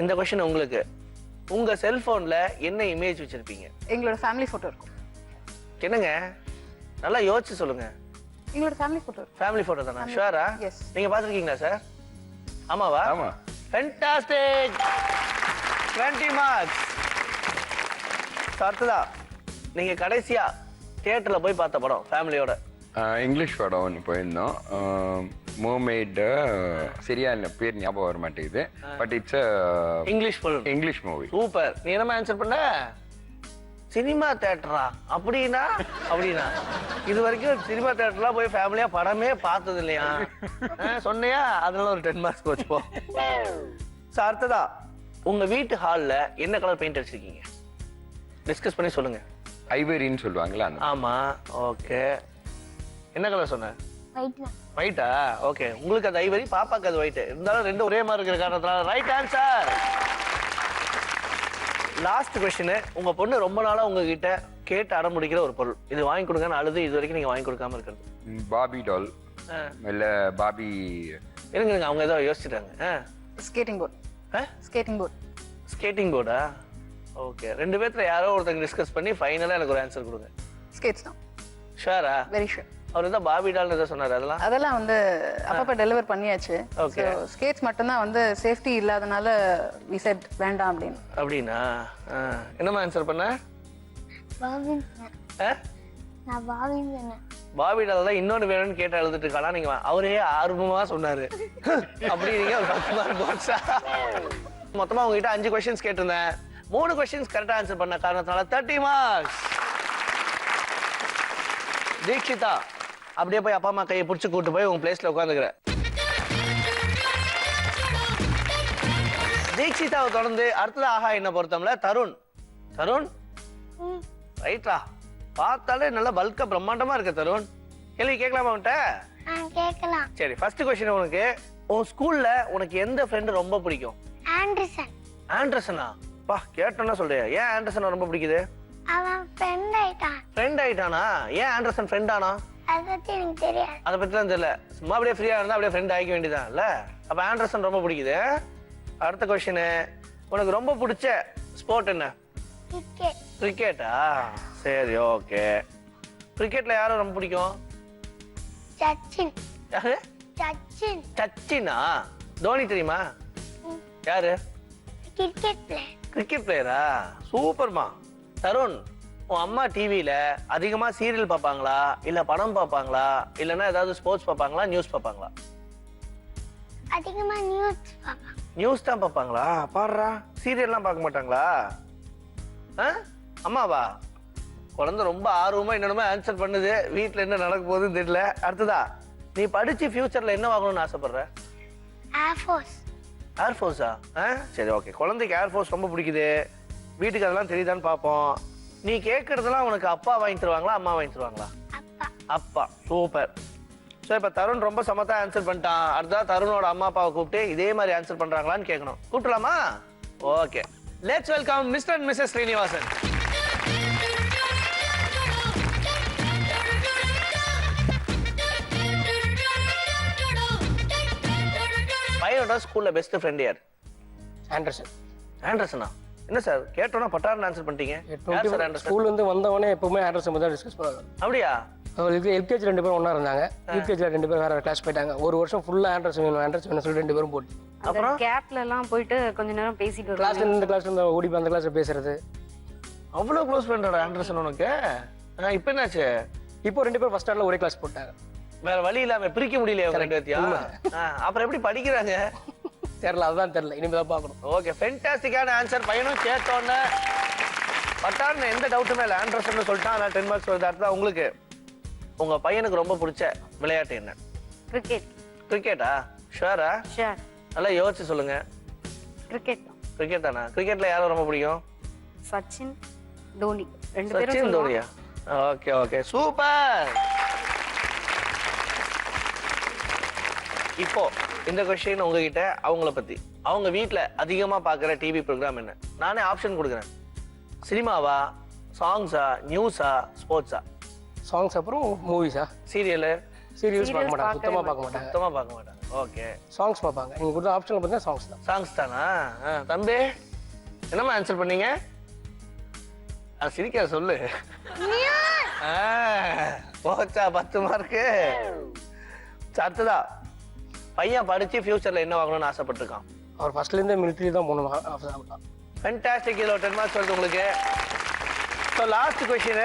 இந்த கொஸ்டின் உங்களுக்கு. உங்க செல்போன்ல என்ன இமேஜ் வச்சிருப்பீங்க? எங்களோட ஃபேமிலி போட்டோ இருக்கும். என்னங்க நல்லா யோசிச்சு சொல்லுங்க. எங்களோட ஃபேமிலி போட்டோ இருக்கும். ஃபேமிலி போட்டோ தானா? ஷூரா? Yes. நீங்க பாத்துருக்கீங்களா சார்? ஆமாவா? ஆமா. ஃபேண்டாஸ்டிக். 20 மார்க்ஸ். அடுத்ததா நீங்க கடைசியா தியேட்டர்ல போய் பார்த்த படம் ஃபேமிலியோட? இங்கிலீஷ் படம் ஒன்று போயிருந்தோம். மோமேட். சரியா இல்லை, பேர் ஞாபகம் வர மாட்டேங்குது. But it's English film. English movie. Super. நீ என்ன ஆன்சர் பண்ண? சினிமா தியேட்டரா? அப்படின்னா இது வரைக்கும் சினிமா தியேட்டர்லாம் போய் ஃபேமிலியா படமே பார்த்தது இல்லையா? சொன்னியா? அதனால ஒரு 10 மார்க்ஸ் வச்சுப்போம். அடுத்ததா உங்க வீட்டு ஹால்ல என்ன கலர் பெயிண்ட் அடிச்சிருக்கீங்க? டிஸ்கஸ் பண்ணி சொல்லுங்க. ஐவரின்னு சொல்லுவாங்களா? ஆமா, ஓகே. என்ன கலர் சொன்ன? ஒயிட் தான். ஒயிட்டா? ஓகே. உங்களுக்கு அது ஐவரி, பாப்பாக்கு அது ஒயிட். இருந்தாலும் 2 ஒரே மாதிரி இருக்கிற காரணத்தினால ரைட் ஆன்சர். லாஸ்ட் கொஸ்டின், உங்க பொண்ணு ரொம்ப நாளா உங்ககிட்ட கேட்டு அடம் முடிக்கிற ஒரு பொருள், இது வாங்கி கொடுங்கன்னு அழுது இது வரைக்கும் நீங்க வாங்கி கொடுக்காம இருக்கிறது? பாபி டால். இல்ல பாபி. இருங்க, அவங்க ஏதோ யோசிச்சுட்டாங்க. Skating board. Skating board. Skating போர்டா? ஓகே. 2 பேர்த்துல யாரோ ஒருத்தங்க டிஸ்கஸ் பண்ணி ஃபைனலா எனக்கு ஒரு ஆன்சர் கொடுங்க. ஸ்கேட்ஸ் தான். ஷூரா? Very sure. அவர் தான் பாபி டால்னு ஏதோ சொன்னாரு. அதெல்லாம் வந்து அப்பப்ப டெலிவர் பண்ணியாச்சு. Okay. ஸ்கேட்ஸ் மட்டும் தான் வந்து சேஃப்டி இல்லாதனால we said வேண்டாம் அப்படின்னு. அப்படின்னா என்னமா ஆன்சர் பண்ண? பாபின். நான் பாபின் சொன்னேன். பாபி டால் தான் இன்னொன்னு வேணும்னு கேட்டு அழுதுட்டு இருக்கானா? நீங்க அவரே ஆர்வமா சொன்னாரு. அப்படி நீங்க ஒரு 10 மார்க் போச்சா? மொத்தமா உங்ககிட்ட 5 கொஸ்டின்ஸ் கேட்டிருந்தேன். 3 கொஸ்டின்ஸ் கரெக்டா ஆன்சர் பண்ண காரணத்தினால 30 மார்க்ஸ். தீக்ஷிதா, அப்படியே போய் அப்பா அம்மா கையை பிடிச்சு கூட்டு போய் உங்க பிளேஸ்ல உட்காந்துக்கிற. தீக்ஷிதாவை தொடர்ந்து அடுத்ததாக என்ன பொறுத்தம்ல தருண். தருண் ரைட்டா? பார்த்தாலே நல்லா பல்கா பிரம்மாண்டமா இருக்க தருண். கேள்வி கேட்கலாமா உன்கிட்ட? கேட்கலாம். சரி, ஃபர்ஸ்ட் கொஸ்டின் உனக்கு. உன் ஸ்கூல்ல உனக்கு எந்த ஃப்ரெண்ட் ரொம்ப பிடிக்கும்? ஆண்டர்சன். ஆண்டர்சனா? பா, கேட்டோன்னா சொல்றியா? ஏன் ஆண்டர்சன் ரொம்ப பிடிக்குது? அவன் ஃப்ரெண்ட் ஆயிட்டான். ஃப்ரெண்ட் ஆயிட்டானா? ஏன் ஆண்டர்சன் ஃப்ரெண்ட் ஆனா? அதை பத்தி எனக்கு தெரியாது. அதை பத்தி தான் தெரியல. சும்மா அப்படியே ஃப்ரீயா இருந்தா அப்படியே ஃப்ரெண்ட் ஆகிக்க வேண்டியதான் இல்ல? அப்ப ஆண்டர்சன் ரொம்ப பிடிக்குது. அடுத்த கொஸ்டின், உனக்கு ரொம்ப பிடிச்ச ஸ்போர்ட் என்ன? கிரிக்கெட். கிரிக்கெட்டா? சரி, ஓகே. கிரிக்கெட்ல யாரும் ரொம்ப பிடிக்கும்? சச்சின். யாரு? சச்சின். சச்சினா? தோனி தெரியுமா? யாரு? Cricket player. கிரிக்கெட் பிளேயரா? சூப்பர்மா. தருண், உன் அம்மா டிவியில அதிகமா சீரியல் பார்ப்பாங்களா, இல்ல படம் பார்ப்பாங்களா, இல்லன்னா ஏதாவது ஸ்போர்ட்ஸ் பார்ப்பாங்களா, நியூஸ் பார்ப்பாங்களா? அதிகமா நியூஸ் பார்ப்பான். நியூஸ் தான் பார்ப்பாங்களா? பாடுறா, சீரியல்லாம் பார்க்க மாட்டாங்களா? அம்மாவா? குழந்தை ரொம்ப ஆர்வமா என்னென்னமோ ஆன்சர் பண்ணுது. வீட்டில் என்ன நடக்க போகுதுன்னு தெரியல. அடுத்ததா, நீ படிச்சு ஃபியூச்சர்ல என்ன ஆகணும்னு ஆசைப்படுற? ஏர்ஃபோர்ஸ். ஏர்ஃபோர்ஸா? சரி, ஓகே. குழந்தைக்கு ஏர்ஃபோர்ஸ் ரொம்ப பிடிக்குது. வீட்டுக்கு அதெல்லாம் தெரியுதான்னு பார்ப்போம். நீ கேட்கறதெல்லாம் உனக்கு அப்பா வாங்கி தருவாங்களா, அம்மா வாங்கி தருவாங்களா? அப்பா. சூப்பர். ஸோ இப்போ தருண் ரொம்ப சமத்தா ஆன்சர் பண்ணிட்டான். அடுத்தா தருணோட அம்மா அப்பாவை கூப்பிட்டு இதே மாதிரி ஆன்சர் பண்றாங்களான்னு கேட்கணும். கூப்பிடலாமா? Okay. Let's welcome mister and missus Srinivasan. பையனோட ஸ்கூல்ல பெஸ்ட் ஃப்ரெண்ட் யார்? ஆண்டர்சன். ஆண்டர்சனா? என்ன சார் கேட்டோன்னா பட்டார்னு ஆன்சர் பண்ணிட்டீங்க. ஸ்கூல்ல இருந்து வந்தவொடனே எப்பவுமே ஆண்டர்சன் தான் டிஸ்கஸ் பண்ணுவாங்க. அப்படியா? எல்கேஜி 2 பேரும் ஒண்ணா இருந்தாங்க. யூகேஜில 2 பேரும் வேற கிளாஸ் போயிட்டாங்க. ஒரு வருஷம் ஃபுல்லா ஆண்டர்சன் வேணும் சொல்லி 2 பேரும் போட்டு அப்புறம் கேப்ல எல்லாம் போயிட்டு கொஞ்ச நேரம் பேசிட்டு கிளாஸ்ல இந்த கிளாஸ்ல இருந்து ஓடி அந்த கிளாஸ்ல பேசுறது. அவ்வளவு க்ளோஸ் ஃப்ரெண்டோட ஆண்டர்சன் உனக்கு? இப்போ என்னாச்சு? இப்போ 2 பேரும் ஃபர்ஸ்ட் ஸ்டாண்டர்ட்ல ஒரே கிளாஸ் போட்டாங்க. வேற வழி இல்லாம பிரிக்க முடியலையா உங்க 2 பேத்தையும்? அப்புறம் எப்படி படிக்கிறாங்க? தெரியல, அதுதான் தெரியல. இனிமேதான் பார்க்கணும். ஓகே, ஃபென்டாஸ்டிக்கான ஆன்சர். பையனும் கேட்டோன்னே பட்டார்னு எந்த டவுட்டுமே இல்லை, ஆண்டர்சன் சொல்லிட்டான். ஆனால் 10 மார்க்ஸ் வருது. அடுத்தா உங்களுக்கு, உங்க பையனுக்கு ரொம்ப பிடிச்ச விளையாட்டு என்ன? கிரிக்கெட். கிரிக்கெட்டா? ஷுவரா? ஷூர். நல்லா யோசிச்சு சொல்லுங்க. கிரிக்கெட். கிரிக்கெட் தானா? கிரிக்கெட்ல யாரும் ரொம்ப பிடிக்கும்? சச்சின், தோனி. 2 பேரும். சச்சின், தோனியா? Okay okay, super. இப்போ இந்த கொஸ்டின் உங்ககிட்ட அவங்கள பத்தி. அவங்க வீட்ல அதிகமா பாக்குற டிவி ப்ரோக்ராம் என்ன? நானே ஆப்ஷன் கொடுக்குறேன். சினிமாவா, சாங்ஸா, நியூஸா, ஸ்போர்ட்ஸா? சாங்ஸ் அப்புறம் மூவிஸா? சீரியல்? சீரியல்ஸ் பார்க்க மாட்டாங்க, சுத்தமா பார்க்க மாட்டாங்க. சுத்தமா பார்க்க மாட்டாங்க. ஓகே, சாங்ஸ் பார்ப்பாங்க. நீங்க கொடுத்த ஆப்ஷன்ல பார்த்தா சாங்ஸ் தான். சாங்ஸ் தானா? தம்பி என்னமா ஆன்சர் பண்ணீங்க? சிரிக்க சொல்லு. போச்சா 10 மார்க்கு. அடுத்ததா, பையன் படிச்சு ஃபியூச்சர்ல என்ன வாங்கணும்னு ஆசைப்பட்டிருக்கான்? அவர் ஃபர்ஸ்ட்ல இருந்தே மிலிட்டரி தான் போகணும். ஃபென்டாஸ்டிக். இதுல 10 மார்க்ஸ் வருது உங்களுக்கு. So last question.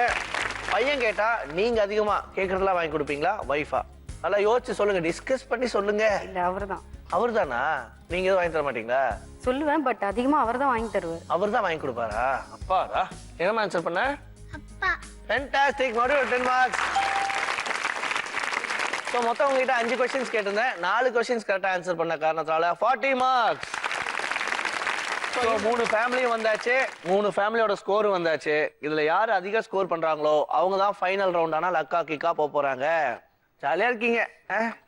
பையன் கேட்டா நீங்க அதிகமா கேட்கறதெல்லாம் வாங்கி கொடுப்பீங்களா, வைஃபா? நல்லா யோசிச்சு சொல்லுங்க, டிஸ்கஸ் பண்ணி சொல்லுங்க. இல்ல, அவர்தான். அவர்தானா? நீங்க எதுவும் வாங்கி தர மாட்டீங்களா? சொல்லுவேன், பட் அதிகமா அவர்தான் வாங்கி தருவார். அவர்தான் வாங்கி கொடுப்பாரா? அப்பாடா. என்ன ஆன்சர் பண்ண? அப்பா. ஃபென்டாஸ்டிக். மறுபடியும் 10 மார்க்ஸ். ஸோ மொத்தம் உங்ககிட்ட 5 கொஸ்டின்ஸ் கேட்டிருந்தேன். 4 கொஸ்டின்ஸ் கரெக்டாக ஆன்சர் பண்ண காரணத்தால 40 மார்க்ஸ். ஸோ 3 ஃபேமிலியும் வந்தாச்சு. 3 ஃபேமிலியோட ஸ்கோரும் வந்தாச்சு. இதுல யார் அதிக ஸ்கோர் பண்றாங்களோ அவங்க தான் ஃபைனல் ரவுண்டானா லக்கா கிக்கா போக போறாங்க. ஜாலியா இருக்கீங்க.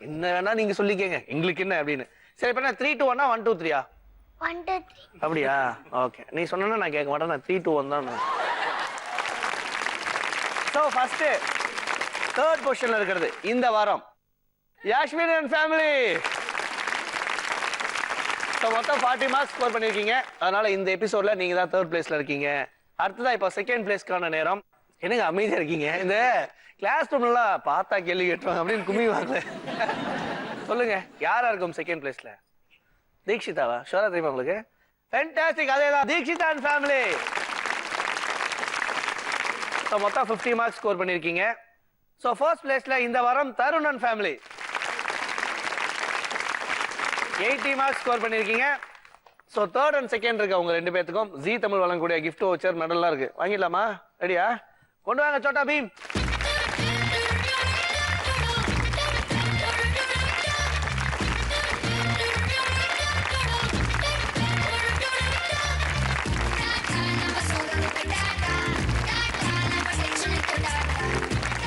என்ன வேணா நீங்க சொல்லிக்கங்க, எங்களுக்கு என்ன அப்படின்னு. சரி, இப்ப 3 to 1 1 2 3 1 2 3. அப்படியா? ஓகே, நீ சொன்னா நான் கேட்க மாட்டேன். நான் 3 to 1 தான். ஸோ ஃபர்ஸ்ட் தேர்ட் பொசிஷன்ல இருக்கிறது இந்த வாரம் யாஷ்மின் அண்ட் ஃபேமிலி. ஸோ மொத்தம் 40 மார்க்ஸ் ஸ்கோர் பண்ணியிருக்கீங்க. அதனால இந்த எபிசோட்ல நீங்க தான் தேர்ட் பிளேஸ்ல இருக்கீங்க. அடுத்ததா இப்போ செகண்ட் பிளேஸ்க்கான நேரம். என்னங்க அமைதியா இருக்கீங்க? இந்த கிளாஸ் ரூம்லாம் பார்த்தா கேள்வி கேட்டுவாங்க அப்படின்னு குமிவாங்க. சொல்லுங்க, யாரா இருக்கும் செகண்ட் பிளேஸ்ல? தீக்ஷிதாவா? ஷோரா தெரியுமா உங்களுக்கு? ஃபேன்டாஸ்டிக். அதேதான், தீக்ஷிதா அண்ட் ஃபேமிலி. ஸோ மொத்தம் 50 மார்க்ஸ் ஸ்கோர் பண்ணியிருக்கீங்க. ஸோ ஃபர்ஸ்ட் பிளேஸ்ல இந்த வாரம் Tarun and family 80 marks score பண்ணிருக்கீங்க. ஸோ தேர்ட் அண்ட் செகண்ட் இருக்க உங்க 2 பேத்துக்கும் ஜி தமிழ் வழங்கக்கூடிய கிஃப்ட் வவுச்சர் மெடல்லாம் இருக்கு. வாங்கிடலாமா? ரெடியா? கொண்டு வாங்க சோட்டா பீம்.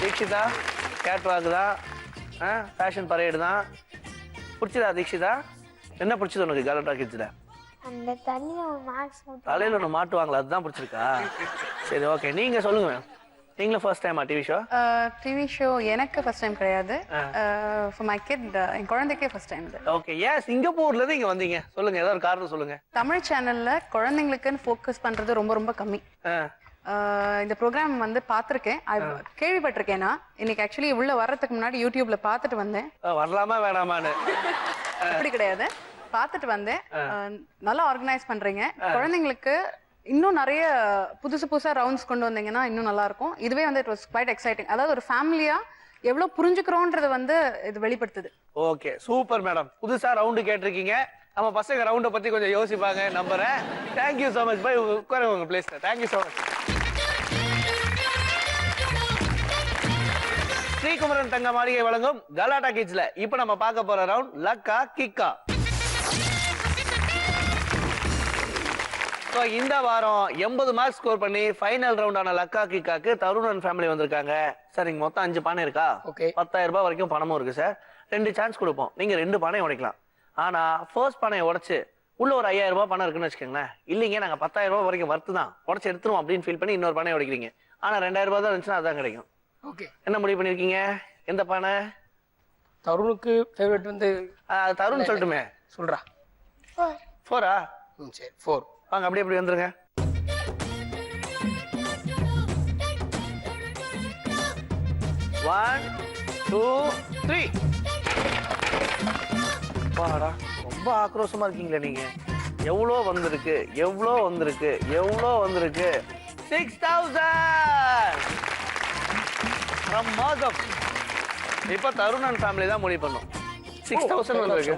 தீக்ஷிதா, கேட் வாக் தான், ஃபேஷன் பரேடு தான். பிடிச்சதா தீக்ஷிதா? என்ன பிடிச்சது உனக்கு கலட்டா கிட்ஸ்ல? அந்த தண்ணிய மார்க்ஸ் தலையில ஒன்று மாட்டுவாங்களா, அதுதான் பிடிச்சிருக்கா? சரி, ஓகே. நீங்க சொல்லுங்க. நீங்களும் ஃபர்ஸ்ட் டைமா டிவி ஷோ? டிவி ஷோ எனக்கு ஃபர்ஸ்ட் டைம் கிடையாது. ஃபார் மை கிட், என் குழந்தைக்கே ஃபர்ஸ்ட் டைம் இது. ஓகே. ஏன் சிங்கப்பூர்ல இருந்து இங்க வந்தீங்க? சொல்லுங்க, ஏதாவது ஒரு காரணம் சொல்லுங்க. தமிழ் சேனல்ல குழந்தைங்களுக்குன்னு ஃபோக்கஸ் பண்றது ரொம்ப ரொம்ப கம்மி. இந்த ப்ரோக்ராம் வந்து பார்த்துருக்கேன், கேள்விப்பட்டிருக்கேன். நான் இன்னைக்கு ஆக்சுவலி உள்ள வர்றதுக்கு முன்னாடி யூடியூப்ல பார்த்துட்டு வந்தேன். வரலாமா வேணாமான்னு? அப்படி கிடையாது, பார்த்துட்டு வந்தேன். நல்லா ஆர்கனைஸ் பண்றீங்க. குழந்தைங்களுக்கு இன்னும் நிறைய புதுசு புதுசா ரவுண்ட்ஸ் கொண்டு வந்தீங்கன்னா இன்னும் நல்லா இருக்கும். இதுவே வந்து இட் வாஸ் குவைட் எக்ஸைட்டிங். அதாவது ஒரு ஃபேமிலியா எவ்வளவு புரிஞ்சுக்கிறோன்றது வந்து இது வெளிப்படுத்துது. Okay, super madam. புதுசா ரவுண்டு கேட்டிருக்கீங்க, நம்ம பசங்க ரவுண்டை பத்தி கொஞ்சம் யோசிப்பாங்க நம்புறேன். Thank you so much bye. உட்காருங்க உங்க பிளேஸ்ல. Thank you so much. ஸ்ரீகுமரன் தங்க மாளிகை வழங்கும் கலாட்டா கிட்ஸ்ல இப்ப நம்ம பார்க்க போற ரவுண்ட் லக்கா கிக்கா. ஸோ இந்த வாரம் 80 மார்க் ஸ்கோர் பண்ணி ஃபைனல் ரவுண்டான லக்கா கிக்காக்கு தருணன் ஃபேமிலி வந்திருக்காங்க. சார் இங்க மொத்தம் 5 பானை இருக்கா? ஓகே. 10,000 ரூபாய் வரைக்கும் பணமும் இருக்கு சார். 2 சான்ஸ் கொடுப்போம். நீங்க 2 பானையை உடைக்கலாம். ஆனா ஃபர்ஸ்ட் பானையை உடைச்சு உள்ள ஒரு 5,000 ரூபாய் பணம் இருக்குன்னு வச்சுக்கோங்களேன். இல்லைங்க நாங்க 10,000 ரூபாய் வரைக்கும் வர்த்து தான் உடச்சு எடுத்துருவோம் அப்படின்னு ஃபீல் பண்ணி இன்னொரு பானையை உடைக்கிறீங்க. ஆனா 2,000 ரூபாய் தான் இருந்துச்சுன்னா அதான் கிடைக்கும். ஓகே. என்ன முடிவு பண்ணிருக்கீங்க? எந்த பானை? தருணுக்கு ஃபேவரட் வந்து தருண் சொல்லட்டுமே. சொல்றா. 4ஆ? சரி 4. வாங்க அப்படி அப்படி வந்துருங்க. One, 2, 3. பாடா ரொம்ப ஆக்ரோஷமா இருக்கீங்களே நீங்க. எவ்வளோ வந்திருக்கு, எவ்வளோ வந்திருக்கு, எவ்வளோ வந்திருக்கு? 6,000. பிரமாதம். இப்ப தருணன் ஃபேமிலி தான் முடிவு பண்ணும். 6,000 வந்திருக்கு.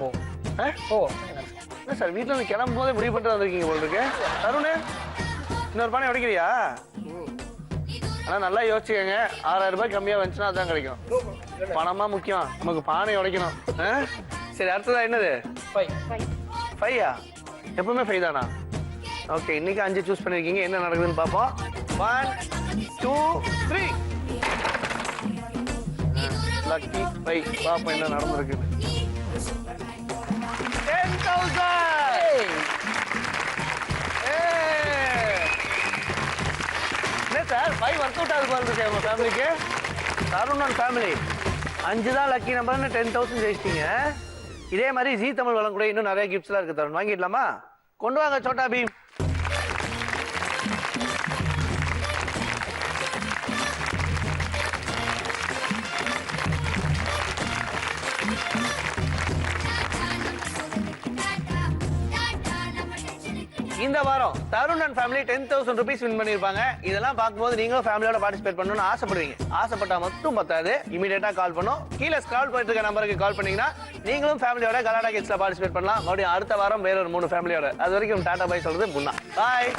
என்ன சார் வீட்டுல இருந்து கிளம்பும் போதே முடிவு பண்ணிட்டு வந்திருக்கீங்க போல இருக்கு. தருணு இன்னொரு பானை உடைக்கிறியா? ஆனா நல்லா யோசிச்சுக்கோங்க. 6,000 ரூபாய் கம்மியா வந்துச்சுன்னா அதான் கிடைக்கும். பணமா முக்கியம், நமக்கு பானை உடைக்கணும். சரி அடுத்ததா என்னது? 5. எப்பவுமே 5 தானா? ஓகே இன்னைக்கு 5 சூஸ் பண்ணிருக்கீங்க. என்ன நடக்குதுன்னு பார்ப்போம். 1, 2, 3. லக்கி 5. பாப்போம் என்ன நடந்திருக்குது. 10,000. என்ன சார் 5 ஒர்க் அவுட் ஆகுது போல இருக்கு உங்க ஃபேமிலிக்கு. தருணன் ஃபேமிலி 5 தான் லக்கி நம்பர்னு 10,000 ஜெயிச்சிட்டீங்க. இதே மாதிரி ஜி தமிழ் வழங்கக்கூடிய இன்னும் நிறைய கிஃப்ட்ஸ்லாம் இருக்கு. தருண் வாங்கிடலாமா? கொண்டு வாங்க சோட்டா பீம். இந்த வாரம் தருணன் ஃபேமிலி 10,000 rupees வின் பண்ணிருப்பாங்க. இதெல்லாம் பார்க்கும்போது நீங்களும் ஃபேமிலியோட பார்ட்டிசிபேட் பண்ணணும்னு ஆசைப்படுவீங்க. ஆசைப்பட்டா மட்டும் பத்தாது, இமீடியட்டா கால் பண்ணும். கீழே ஸ்க்ரால் போயிட்டு இருக்க நம்பருக்கு கால் பண்ணீங்கன்னா நீங்களும் ஃபேமிலியோட கலாட்டா கிட்ஸ்ல பார்ட்டிசிபேட் பண்ணலாம். மறுபடியும் அடுத்த வாரம் வேற ஒரு 3 ஃபேமிலியோட. அது வரைக்கும் டாடா பை சொல்றது முன்னா. பாய்.